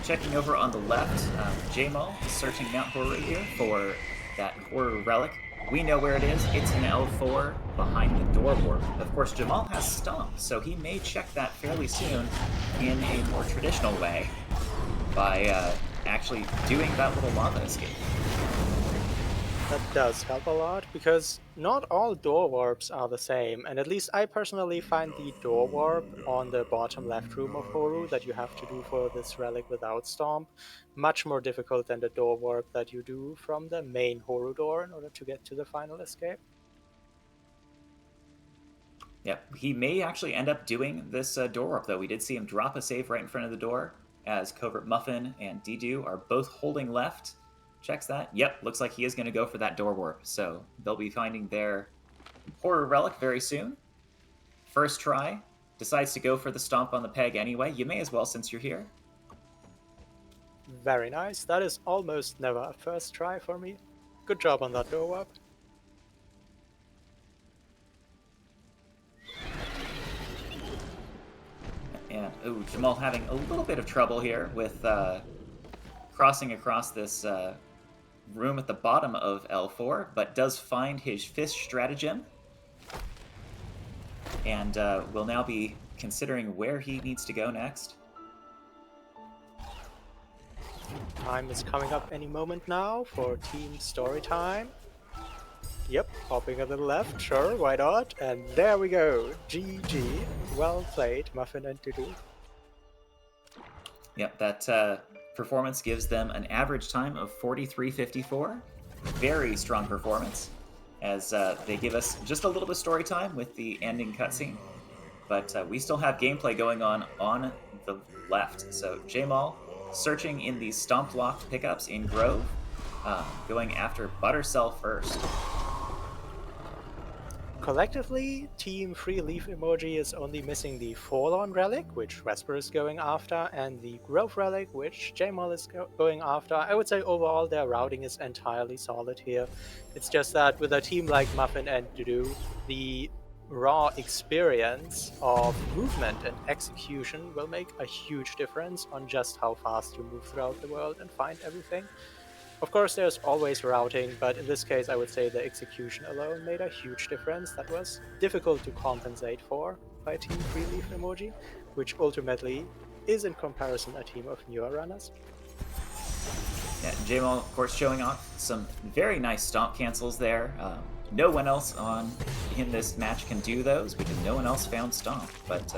Checking over on the left, Jamal is searching Mount Horu here for that Horu relic. We know where it is. It's in L4 behind the door warp. Of course, Jamal has Stomp, so he may check that fairly soon in a more traditional way by actually doing that little lava escape. That does help a lot, because not all door warps are the same, and at least I personally find the door warp on the bottom left room of Horu that you have to do for this relic without Stomp much more difficult than the door warp that you do from the main Horu door in order to get to the final escape. Yep, he may actually end up doing this door warp, though. We did see him drop a save right in front of the door, as CovertMuffin and Dedew are both holding left. Checks that. Yep, looks like he is going to go for that door warp. So they'll be finding their horror relic very soon. First try, decides to go for the stomp on the peg anyway. You may as well since you're here. Very nice. That is almost never a first try for me. Good job on that door warp. And Jamal having a little bit of trouble here with crossing across this room at the bottom of L4, but does find his fish stratagem. And will now be considering where he needs to go next. Time is coming up any moment now for Team Storytime. Yep, hopping a little left, sure, why not? And there we go, GG. Well played, Muffin and Dedew. Yep, that performance gives them an average time of 43:54. Very strong performance, as they give us just a little bit of story time with the ending cutscene. But we still have gameplay going on the left. So Jamal searching in the Stomp Locked pickups in Grove, going after Buttercell first. Collectively, Team Free Leaf Emoji is only missing the Forlorn Relic, which Wespr is going after, and the Grove Relic, which Jamal is going after. I would say overall their routing is entirely solid here. It's just that with a team like Muffin and Dedew, the raw experience of movement and execution will make a huge difference on just how fast you move throughout the world and find everything. Of course, there's always routing, but in this case, I would say the execution alone made a huge difference that was difficult to compensate for by Team Free Leaf Emoji, which ultimately is in comparison a team of newer runners. Yeah, Jamal, of course, showing off some very nice stomp cancels there. No one else in this match can do those because no one else found stomp, but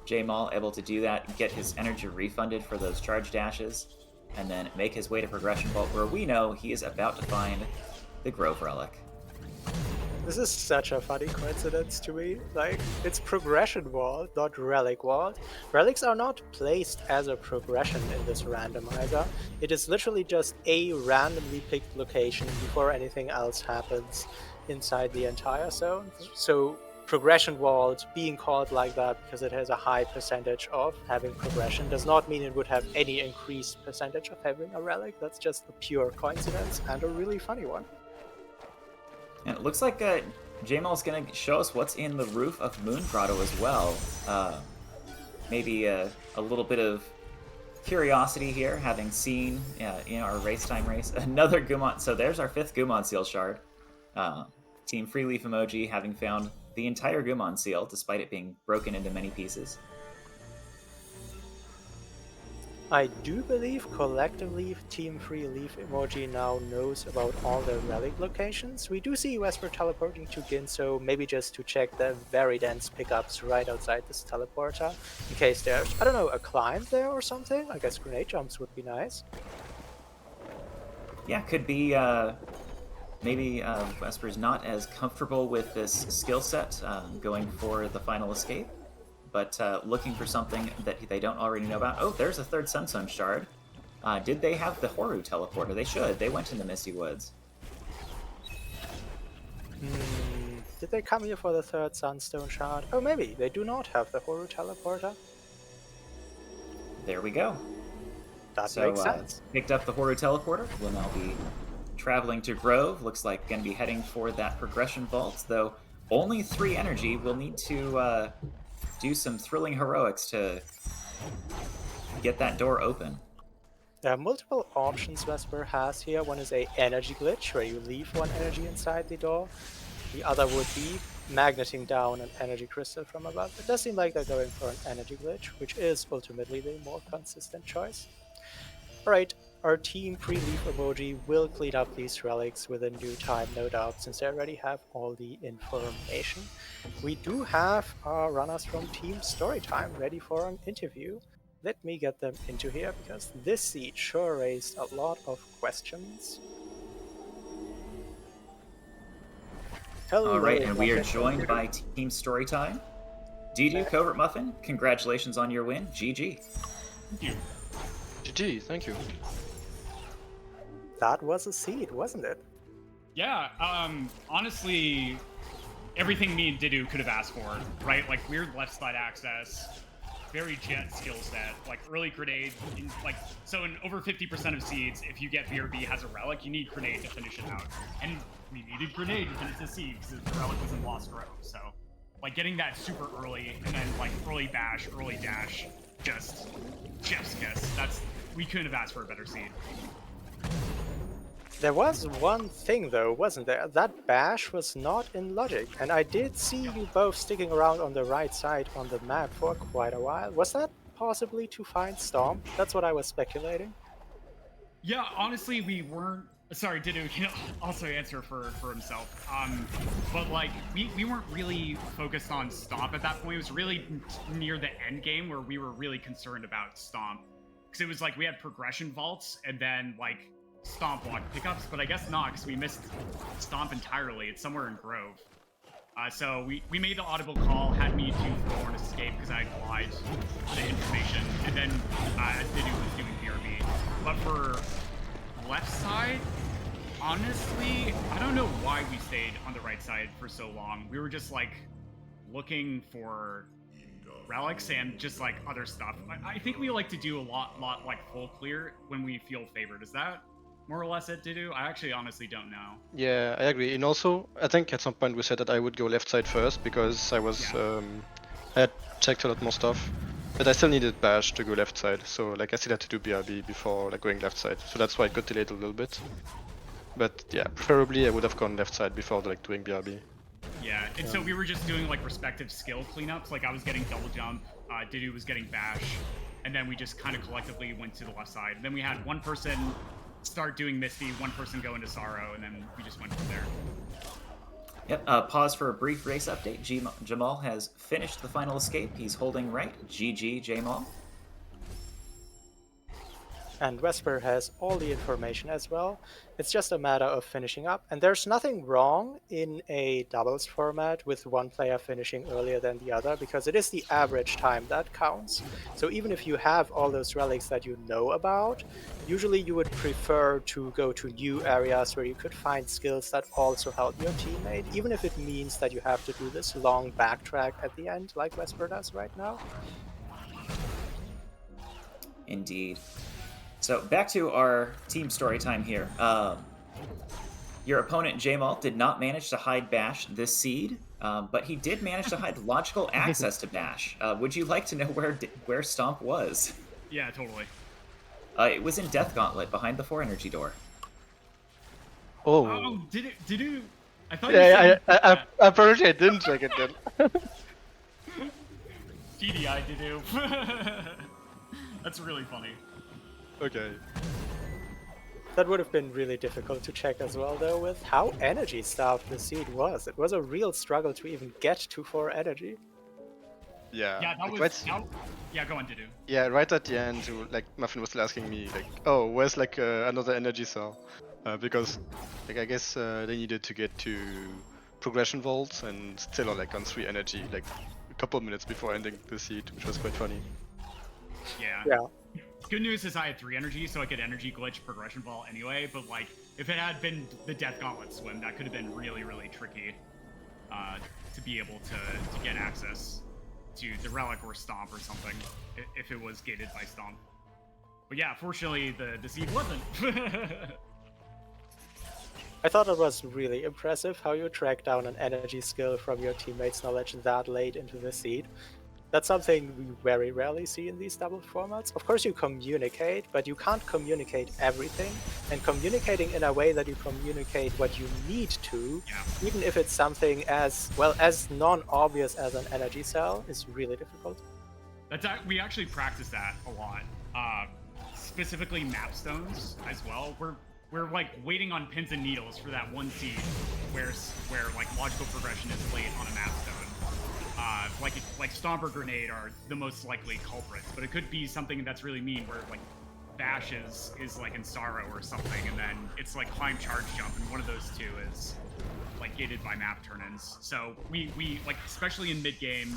Jamal able to do that, get his energy refunded for those charge dashes, and then make his way to Progression Vault, where we know he is about to find the Grove Relic. This is such a funny coincidence to me. Like, it's Progression Vault, not Relic Vault. Relics are not placed as a progression in this randomizer. It is literally just a randomly picked location before anything else happens inside the entire zone. So Progression Vault being called like that because it has a high percentage of having progression does not mean it would have any increased percentage of having a relic. That's just a pure coincidence and a really funny one. And it looks like Jamal's going to show us what's in the roof of Moon Grotto as well. Maybe a little bit of curiosity here, having seen in our race time race another Gumon. So there's our 5th Gumon Seal shard. Team Free Leaf Emoji having found the entire Gumon Seal, despite it being broken into many pieces. I do believe collectively Team Free Leaf Emoji now knows about all their relic locations. We do see Wespr teleporting to Ginso, maybe just to check the very dense pickups right outside this teleporter, in case there's, I don't know, a climb there or something. I guess grenade jumps would be nice. Yeah, could be, maybe Wesper's not as comfortable with this skill set, going for the final escape. But looking for something that they don't already know about. Oh, there's a 3rd Sunstone shard. Did they have the Horu teleporter? They should. They went in the Misty Woods. Did they come here for the 3rd Sunstone shard? Oh, maybe. They do not have the Horu teleporter. There we go. That makes sense. Picked up the Horu teleporter. We'll now be traveling to Grove. Looks like going to be heading for that Progression Vault, though only 3 energy. We'll need to do some thrilling heroics to get that door open. There are multiple options Wespr has here. One is a energy glitch, where you leave 1 energy inside the door. The other would be magneting down an energy crystal from above. It does seem like they're going for an energy glitch, which is ultimately the more consistent choice. Alright, our Team Free Leaf Emoji will clean up these relics within due time, no doubt, since they already have all the information. We do have our runners from Team Storytime ready for an interview. Let me get them into here, because this seed sure raised a lot of questions. Hello, Alright, and we are joined by Team Storytime. Dedew, CovertMuffin, congratulations on your win. GG. Thank you. GG, thank you. That was a seed, wasn't it? Yeah, honestly, everything me and Dedew could have asked for, right? Like weird left side access, very jet skill set, like early grenade, so in over 50% of seeds, if you get BRB has a relic, you need grenade to finish it out. And we needed grenade to finish the seed because the relic was in Lost Grove, so like getting that super early and then like early bash, early dash, just chef's kiss. We couldn't have asked for a better seed. There was one thing though, wasn't there? That bash was not in logic, and I did see you both sticking around on the right side on the map for quite a while. Was that possibly to find Storm? That's what I was speculating. Yeah, honestly, we weren't. Sorry, Dedew can also answer for himself. But like, we weren't really focused on Stomp at that point. It was really near the end game where we were really concerned about Stomp, because it was like we had progression vaults and then like Stomp block pickups, but I guess not because we missed Stomp entirely. It's somewhere in Grove. So we made the audible call, had me do forward escape because I lied the information, and then Dedew was doing BRB. But for left side, honestly, I don't know why we stayed on the right side for so long. We were just like looking for relics and just like other stuff. I think we like to do a lot like full clear when we feel favored. Is that more or less it, Dedew? I actually honestly don't know. Yeah, I agree. And also, I think at some point we said that I would go left side first because I was I had checked a lot more stuff, but I still needed bash to go left side. So like I still had to do BRB before like going left side. So that's why it got delayed a little bit. But yeah, preferably I would have gone left side before like doing BRB. Yeah, and so we were just doing like respective skill cleanups. Like I was getting double jump, Dedew was getting bash, and then we just kind of collectively went to the left side. And then we had one person start doing Misty, one person go into Sorrow, and then we just went from there. Yep, pause for a brief race update. Jamal has finished the final escape. He's holding right. GG, Jamal. And Wespr has all the information as well. It's just a matter of finishing up. And there's nothing wrong in a doubles format with one player finishing earlier than the other, because it is the average time that counts. So even if you have all those relics that you know about, usually you would prefer to go to new areas where you could find skills that also help your teammate, even if it means that you have to do this long backtrack at the end, like Wespr does right now. Indeed. So back to our team story time here. Your opponent, Jamal, did not manage to hide Bash this seed, but he did manage to hide logical access to Bash. Would you like to know where Stomp was? Yeah, totally. It was in Death Gauntlet, behind the 4 energy door. Oh, did it? I thought you said... Apparently I didn't check it then. GDI Dedew. That's really funny. Okay. That would have been really difficult to check as well, though, with how energy starved the seed was. It was a real struggle to even get to 4 energy. Yeah. Yeah, that like was... Yeah, go on, Dedew. Yeah, right at the end, like Muffin was still asking me, like, oh, where's like another energy cell? Because, like, I guess they needed to get to progression vaults and still are like on 3 energy, like a couple of minutes before ending the seed, which was quite funny. Yeah. Good news is I had 3 energy, so I could energy glitch progression ball anyway, but like, if it had been the Death Gauntlet swim, that could have been really, really tricky to be able to get access to the Relic or Stomp or something, if it was gated by Stomp. But yeah, fortunately, the seed wasn't. I thought it was really impressive how you tracked down an energy skill from your teammates' knowledge that late into the seed. That's something we very rarely see in these double formats. Of course you communicate, but you can't communicate everything. And communicating in a way that you communicate what you need to, even if it's something as, well, as non-obvious as an energy cell, is really difficult. We actually practice that a lot. Specifically map stones as well. We're like waiting on pins and needles for that one seed where like logical progression is late on a map stone. Like Stomp or Grenade are the most likely culprits, but it could be something that's really mean where like Bash is like in Sorrow or something, and then it's like Climb, Charge, Jump, and one of those two is like gated by map turn-ins. So we like, especially in mid-game,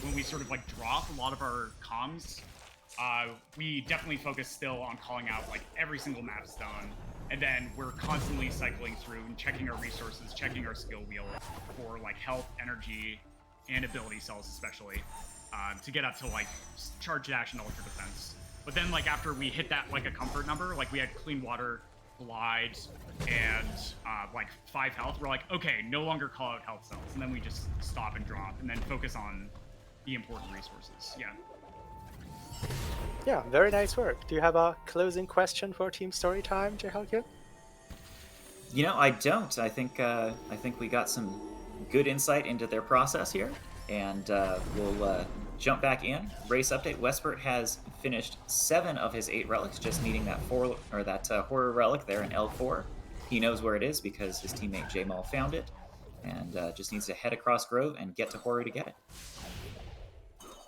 when we sort of like drop a lot of our comms, we definitely focus still on calling out like every single map stone, and then we're constantly cycling through and checking our resources, checking our skill wheel for like health, energy, and ability cells especially, to get up to like charge dash and ultra defense. But then like after we hit that like a comfort number, like we had clean water, glide, and like 5 health, we're like, okay, no longer call out health cells, and then we just stop and drop and then focus on the important resources. Yeah, very nice work. Do you have a closing question for Team Storytime, Jehalkid? You know, I don't. I think we got some good insight into their process here, and we'll jump back in. Race update: Wespr has finished 7 of his 8 relics, just needing that horror relic there in L4. He knows where it is because his teammate J-Mal found it, and just needs to head across Grove and get to Horror to get it.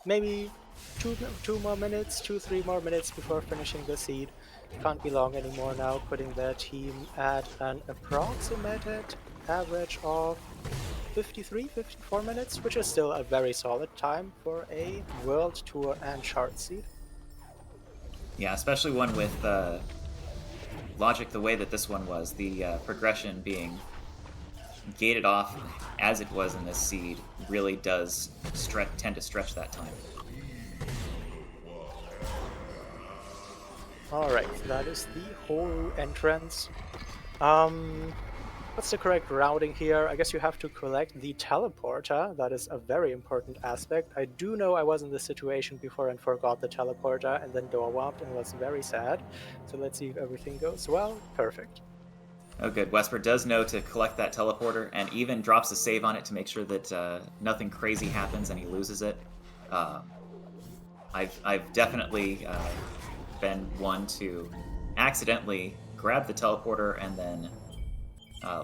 Maybe 3 more minutes before finishing the seed. Can't be long anymore now, putting their team at an approximated average of 54 minutes, which is still a very solid time for a World Tour and chart seed. Yeah, especially one with logic the way that this one was, the progression being gated off as it was in this seed really does tend to stretch that time. Alright, that is the Horu entrance. What's the correct routing here? I guess you have to collect the teleporter. That is a very important aspect. I do know I was in this situation before and forgot the teleporter and then door warped and was very sad. So let's see if everything goes well. Perfect. Oh, good. Wespr does know to collect that teleporter and even drops a save on it to make sure that nothing crazy happens and he loses it. I've definitely been one to accidentally grab the teleporter and then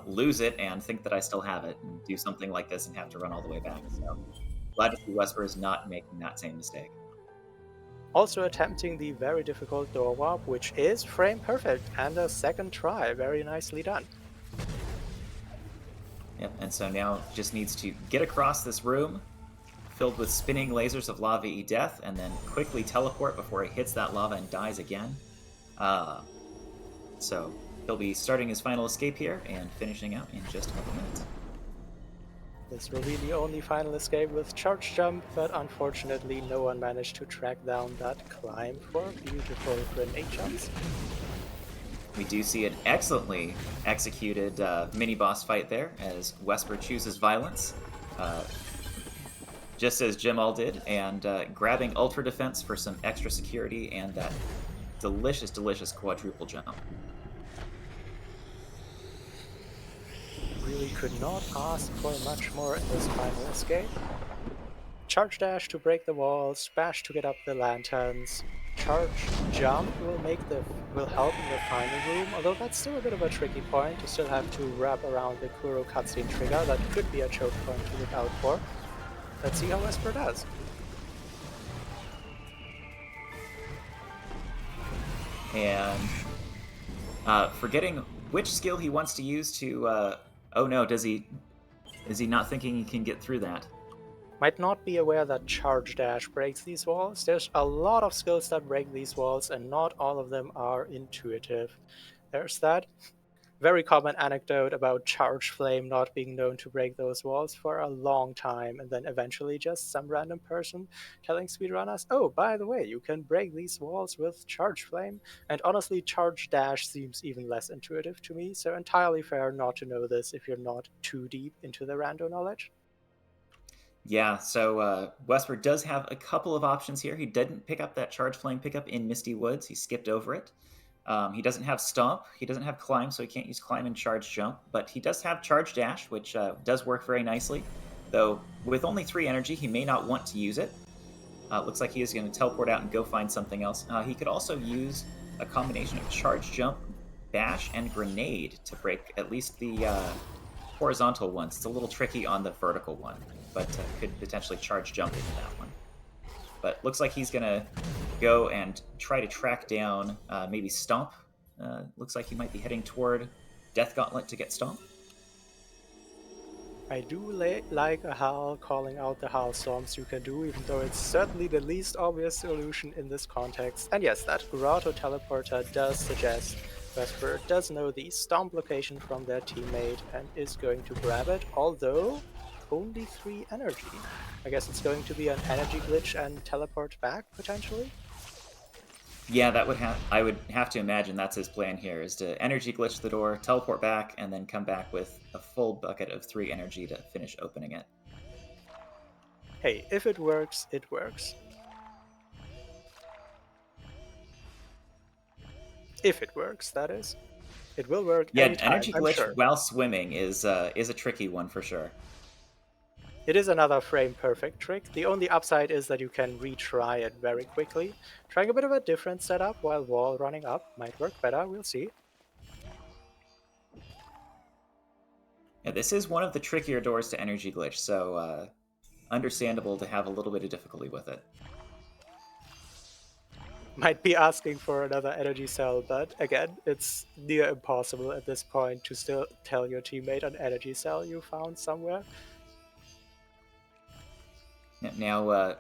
lose it and think that I still have it and do something like this and have to run all the way back. So glad to see Wespr is not making that same mistake. Also attempting the very difficult door warp, which is frame perfect, and a second try. Very nicely done. Yep, and so now just needs to get across this room filled with spinning lasers of lava-y death, and then quickly teleport before he hits that lava and dies again. So he'll be starting his final escape here and finishing out in just a couple minutes. This will be the only final escape with charge jump, but unfortunately no one managed to track down that climb for beautiful grenade jumps. We do see an excellently executed mini-boss fight there as Wespr chooses violence, just as J-Mal did, and grabbing Ultra Defense for some extra security and that delicious, delicious quadruple jump. Really could not ask for much more in this final escape. Charge dash to break the walls, bash to get up the lanterns. Charge jump will help in the final room, although that's still a bit of a tricky point. You still have to wrap around the Kuro cutscene trigger. That could be a choke point to look out for. Let's see how Wespr does. And forgetting which skill he wants to use to oh no, is he not thinking he can get through that? Might not be aware that charge dash breaks these walls. There's a lot of skills that break these walls, and not all of them are intuitive. There's that very common anecdote about charge flame not being known to break those walls for a long time, and then eventually just some random person telling speedrunners, oh, by the way, you can break these walls with charge flame. And honestly, charge dash seems even less intuitive to me, so entirely fair not to know this if you're not too deep into the rando knowledge. Yeah, so Wespr does have a couple of options here. He didn't pick up that charge flame pickup in Misty Woods. He skipped over it. He doesn't have Stomp, he doesn't have Climb, so he can't use Climb and Charge Jump, but he does have Charge Dash, which does work very nicely, though with only 3 energy, he may not want to use it. Looks like he is going to teleport out and go find something else. He could also use a combination of Charge Jump, Bash, and Grenade to break at least the horizontal ones. It's a little tricky on the vertical one, but could potentially Charge Jump into that one. But looks like he's going to go and try to track down maybe Stomp. Looks like he might be heading toward Death Gauntlet to get Stomp. I do like a Hal calling out the Hal storms you can do, even though it's certainly the least obvious solution in this context. And yes, that Grotto teleporter does suggest Wespr does know the stomp location from their teammate and is going to grab it, although only 3 energy. I guess it's going to be an energy glitch and teleport back, potentially? Yeah, that would I would have to imagine that's his plan here, is to energy glitch the door, teleport back, and then come back with a full bucket of 3 energy to finish opening it. Hey, if it works, it works. If it works, that is. It will work Yeah, anytime, energy I'm glitch sure. while swimming is a tricky one for sure. It is another frame-perfect trick. The only upside is that you can retry it very quickly. Trying a bit of a different setup while wall running up might work better, we'll see. Yeah, this is one of the trickier doors to energy glitch, so understandable to have a little bit of difficulty with it. Might be asking for another energy cell, but again, it's near impossible at this point to still tell your teammate an energy cell you found somewhere. Now,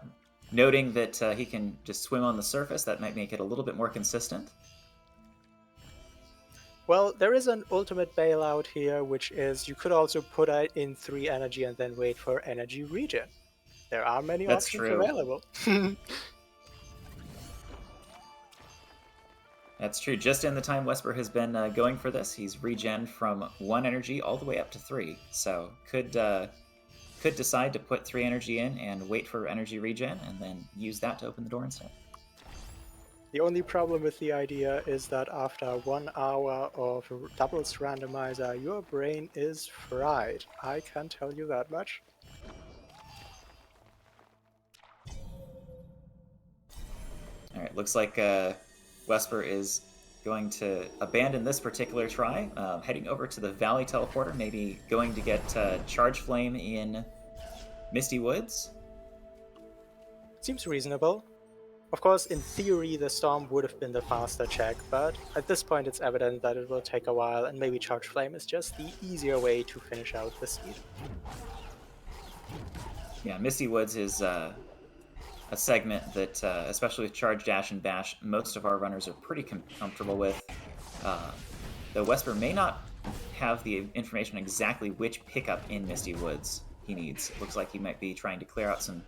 noting that he can just swim on the surface, that might make it a little bit more consistent. Well, there is an ultimate bailout here, which is you could also put in 3 energy and then wait for energy regen. There are many That's options true. available. That's true. Just in the time Wespr has been going for this, he's regen from 1 energy all the way up to 3. So could decide to put 3 energy in and wait for energy regen, and then use that to open the door instead. The only problem with the idea is that after 1 hour of doubles randomizer, your brain is fried. I can tell you that much. Alright, looks like Wespr is going to abandon this particular try, heading over to the Valley Teleporter, maybe going to get Charge Flame in Misty Woods. Seems reasonable. Of course, in theory, the Storm would have been the faster check, but at this point it's evident that it will take a while, and maybe Charge Flame is just the easier way to finish out the seed. Yeah, Misty Woods is a segment that, especially with Charge, Dash, and Bash, most of our runners are pretty comfortable with. Though Wespr may not have the information on exactly which pickup in Misty Woods he needs. It looks like he might be trying to clear out some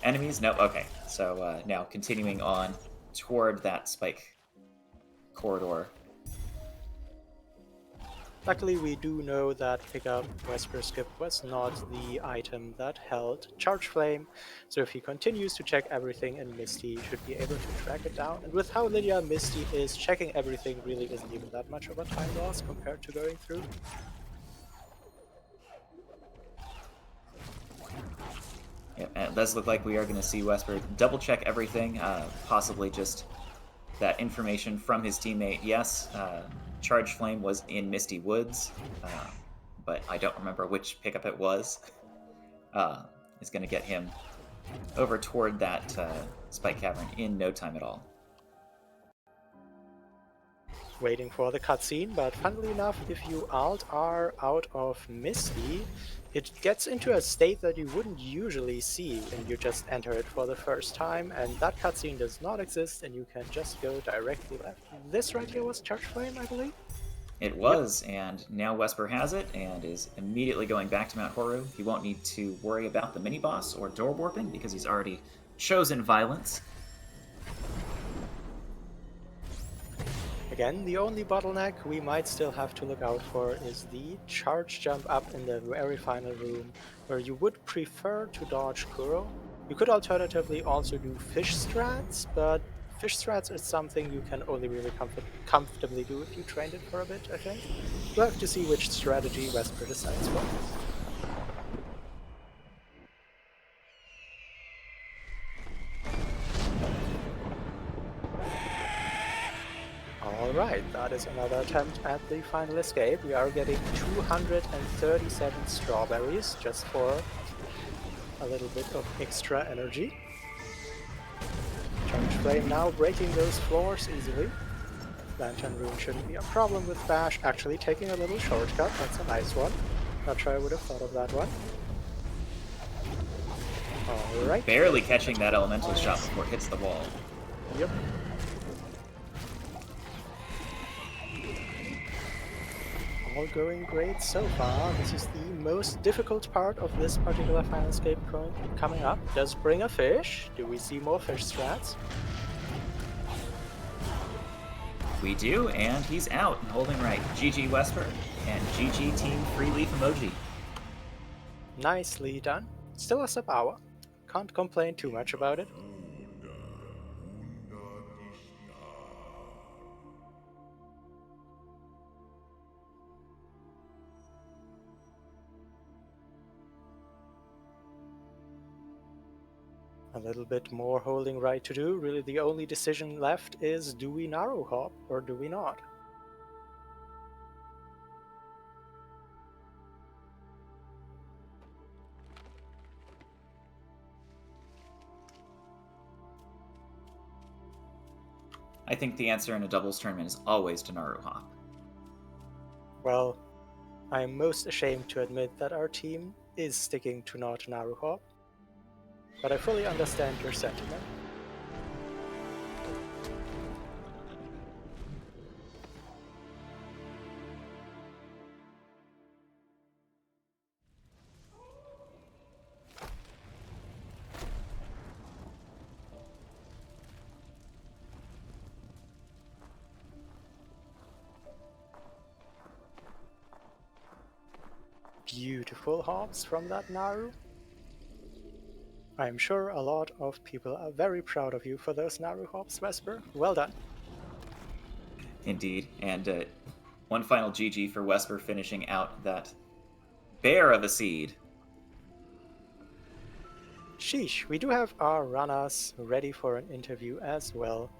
enemies. No, okay. So now continuing on toward that spike corridor. Luckily, we do know that pickup Wespr skip was not the item that held Charge Flame, so if he continues to check everything in Misty, he should be able to track it down. And with how linear Misty is, checking everything really isn't even that much of a time loss compared to going through. Yep, and it does look like we are going to see Wespr double check everything, possibly just that information from his teammate. Yes, Charge Flame was in Misty Woods, but I don't remember which pickup it was. Is going to get him over toward that Spike Cavern in no time at all. Waiting for the cutscene, but funnily enough, if you Alt-R out of Misty, it gets into a state that you wouldn't usually see when you just enter it for the first time, and that cutscene does not exist, and you can just go directly left. This right here was Charge Flame, I believe? It was, yep. And now Wespr has it, and is immediately going back to Mount Horu. He won't need to worry about the mini-boss or door warping, because he's already chosen violence. Again, the only bottleneck we might still have to look out for is the charge jump up in the very final room, where you would prefer to dodge Kuro. You could alternatively also do fish strats, but fish strats is something you can only really comfortably do if you trained it for a bit, I think. We'll have to see which strategy Wespr decides for. Alright, that is another attempt at the final escape. We are getting 237 strawberries just for a little bit of extra energy. Charge Flame now breaking those floors easily. Lantern Rune shouldn't be a problem with Bash, actually taking a little shortcut, that's a nice one. Not sure I would have thought of that one. Alright. Barely catching that elemental shot before it hits the wall. Yep. All going great so far. This is the most difficult part of this particular final escape coming up. Does bring a fish. Do we see more fish strats? We do, and he's out and holding right. GG Wespr and GG Team Free Leaf emoji. Nicely done. Still a sub-hour. Can't complain too much about it. A little bit more holding right to do. Really the only decision left is, do we narrow hop or do we not? I think the answer in a doubles tournament is always to Naru Hop. Well, I am most ashamed to admit that our team is sticking to not narrow hop, but I fully understand your sentiment. Beautiful hops from that Naru. I'm sure a lot of people are very proud of you for those Naru hops, Wespr. Well done. Indeed, and one final GG for Wespr finishing out that bear of a seed. Sheesh, we do have our runners ready for an interview as well.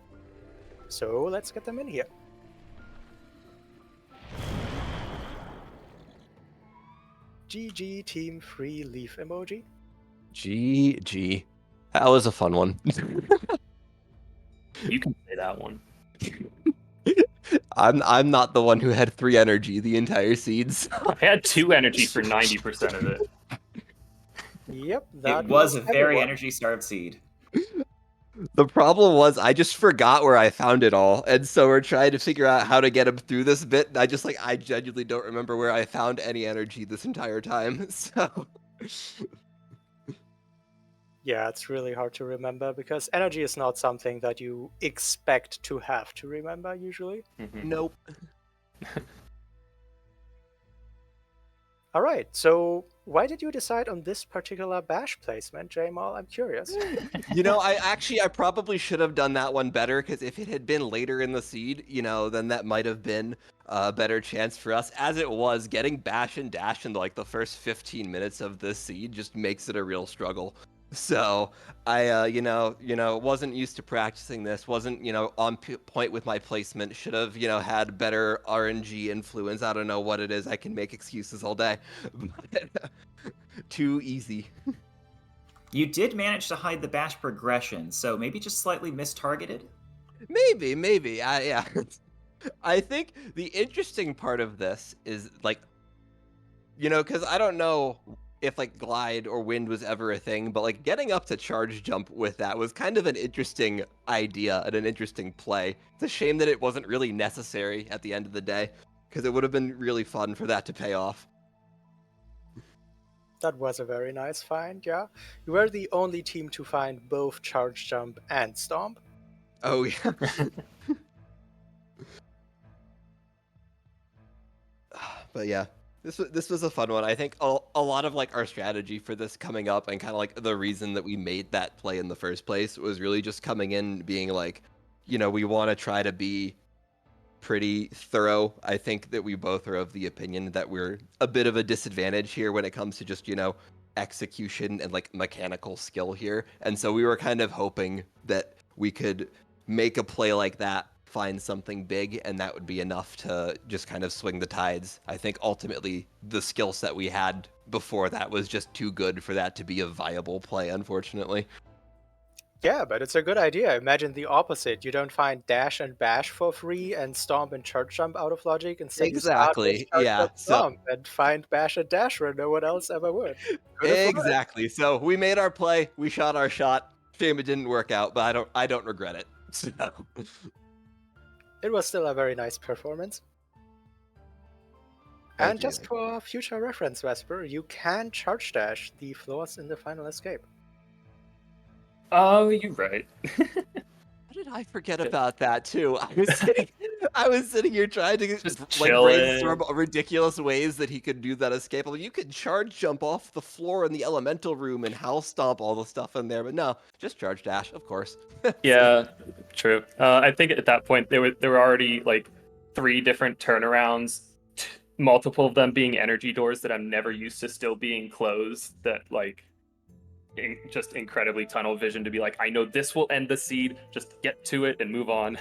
So let's get them in here. GG Team Free Leaf emoji. GG. That was a fun one. You can say that one. I'm not the one who had 3 energy the entire seeds. I had 2 energy for 90% of it. Yep, that It was a very everyone. energy-starved seed. The problem was I just forgot where I found it all, and so we're trying to figure out how to get him through this bit, and I genuinely don't remember where I found any energy this entire time, so... Yeah, it's really hard to remember because energy is not something that you expect to have to remember usually. Nope. Alright, so why did you decide on this particular bash placement, Jamal? I'm curious. You know, I probably should have done that one better, because if it had been later in the seed, you know, then that might have been a better chance for us. As it was, getting bash and dash in like the first 15 minutes of this seed just makes it a real struggle. So I, wasn't used to practicing this, wasn't, on point with my placement, should have, had better RNG influence. I don't know what it is. I can make excuses all day. But too easy. You did manage to hide the bash progression, so maybe just slightly mistargeted? Maybe. Yeah. I think the interesting part of this is, like, because I don't know if, like, glide or wind was ever a thing, but, like, getting up to charge jump with that was kind of an interesting idea and an interesting play. It's a shame that it wasn't really necessary at the end of the day, because it would have been really fun for that to pay off. That was a very nice find, yeah. You were the only team to find both charge jump and stomp. Oh, yeah. But yeah, this was a fun one. I think a lot of, like, our strategy for this coming up, and kind of like the reason that we made that play in the first place, was really just coming in being like, we want to try to be pretty thorough. I think that we both are of the opinion that we're a bit of a disadvantage here when it comes to just, execution and, like, mechanical skill here. And so we were kind of hoping that we could make a play like that, find something big, and that would be enough to just kind of swing the tides. I think ultimately the skill set we had before that was just too good for that to be a viable play, unfortunately. Yeah, but it's a good idea. Imagine the opposite. You don't find dash and bash for free and stomp and charge jump out of logic. Instead, you start with Exactly. charge Yeah. jump So stomp and find bash and dash where no one else ever would. Could have worked. exactly. So we made our play. We shot our shot. Shame it didn't work out, but I don't regret it. So. It was still a very nice performance. Thank And you. just for future reference, Wespr, you can charge dash the floors in the final escape. Oh, you're right. How did I forget about that too? I was sitting here trying to Just like chilling. brainstorm ridiculous ways that he could do that escape. You could charge jump off the floor in the elemental room and house stomp all the stuff in there, but no, just charge dash, of course. Yeah, true. I think at that point there were already like 3 different turnarounds, multiple of them being energy doors that I'm never used to still being closed. That like just incredibly tunnel vision to be like, I know this will end the seed. Just get to it and move on.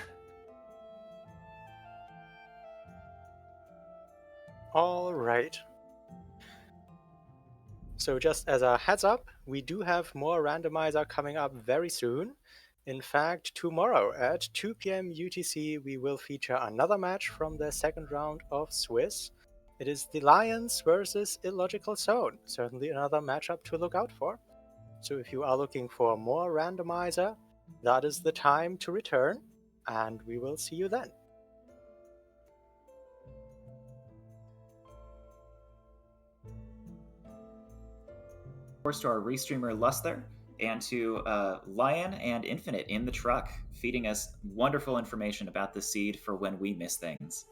All right. So just as a heads up, we do have more Randomizer coming up very soon. In fact, tomorrow at 2 p.m. UTC, we will feature another match from the second round of Swiss. It is the Lions versus Illogical Zone. Certainly another matchup to look out for. So if you are looking for more Randomizer, that is the time to return, and we will see you then. Of course, to our restreamer Lusther, and to Lion and Infinite in the truck, feeding us wonderful information about the seed for when we miss things.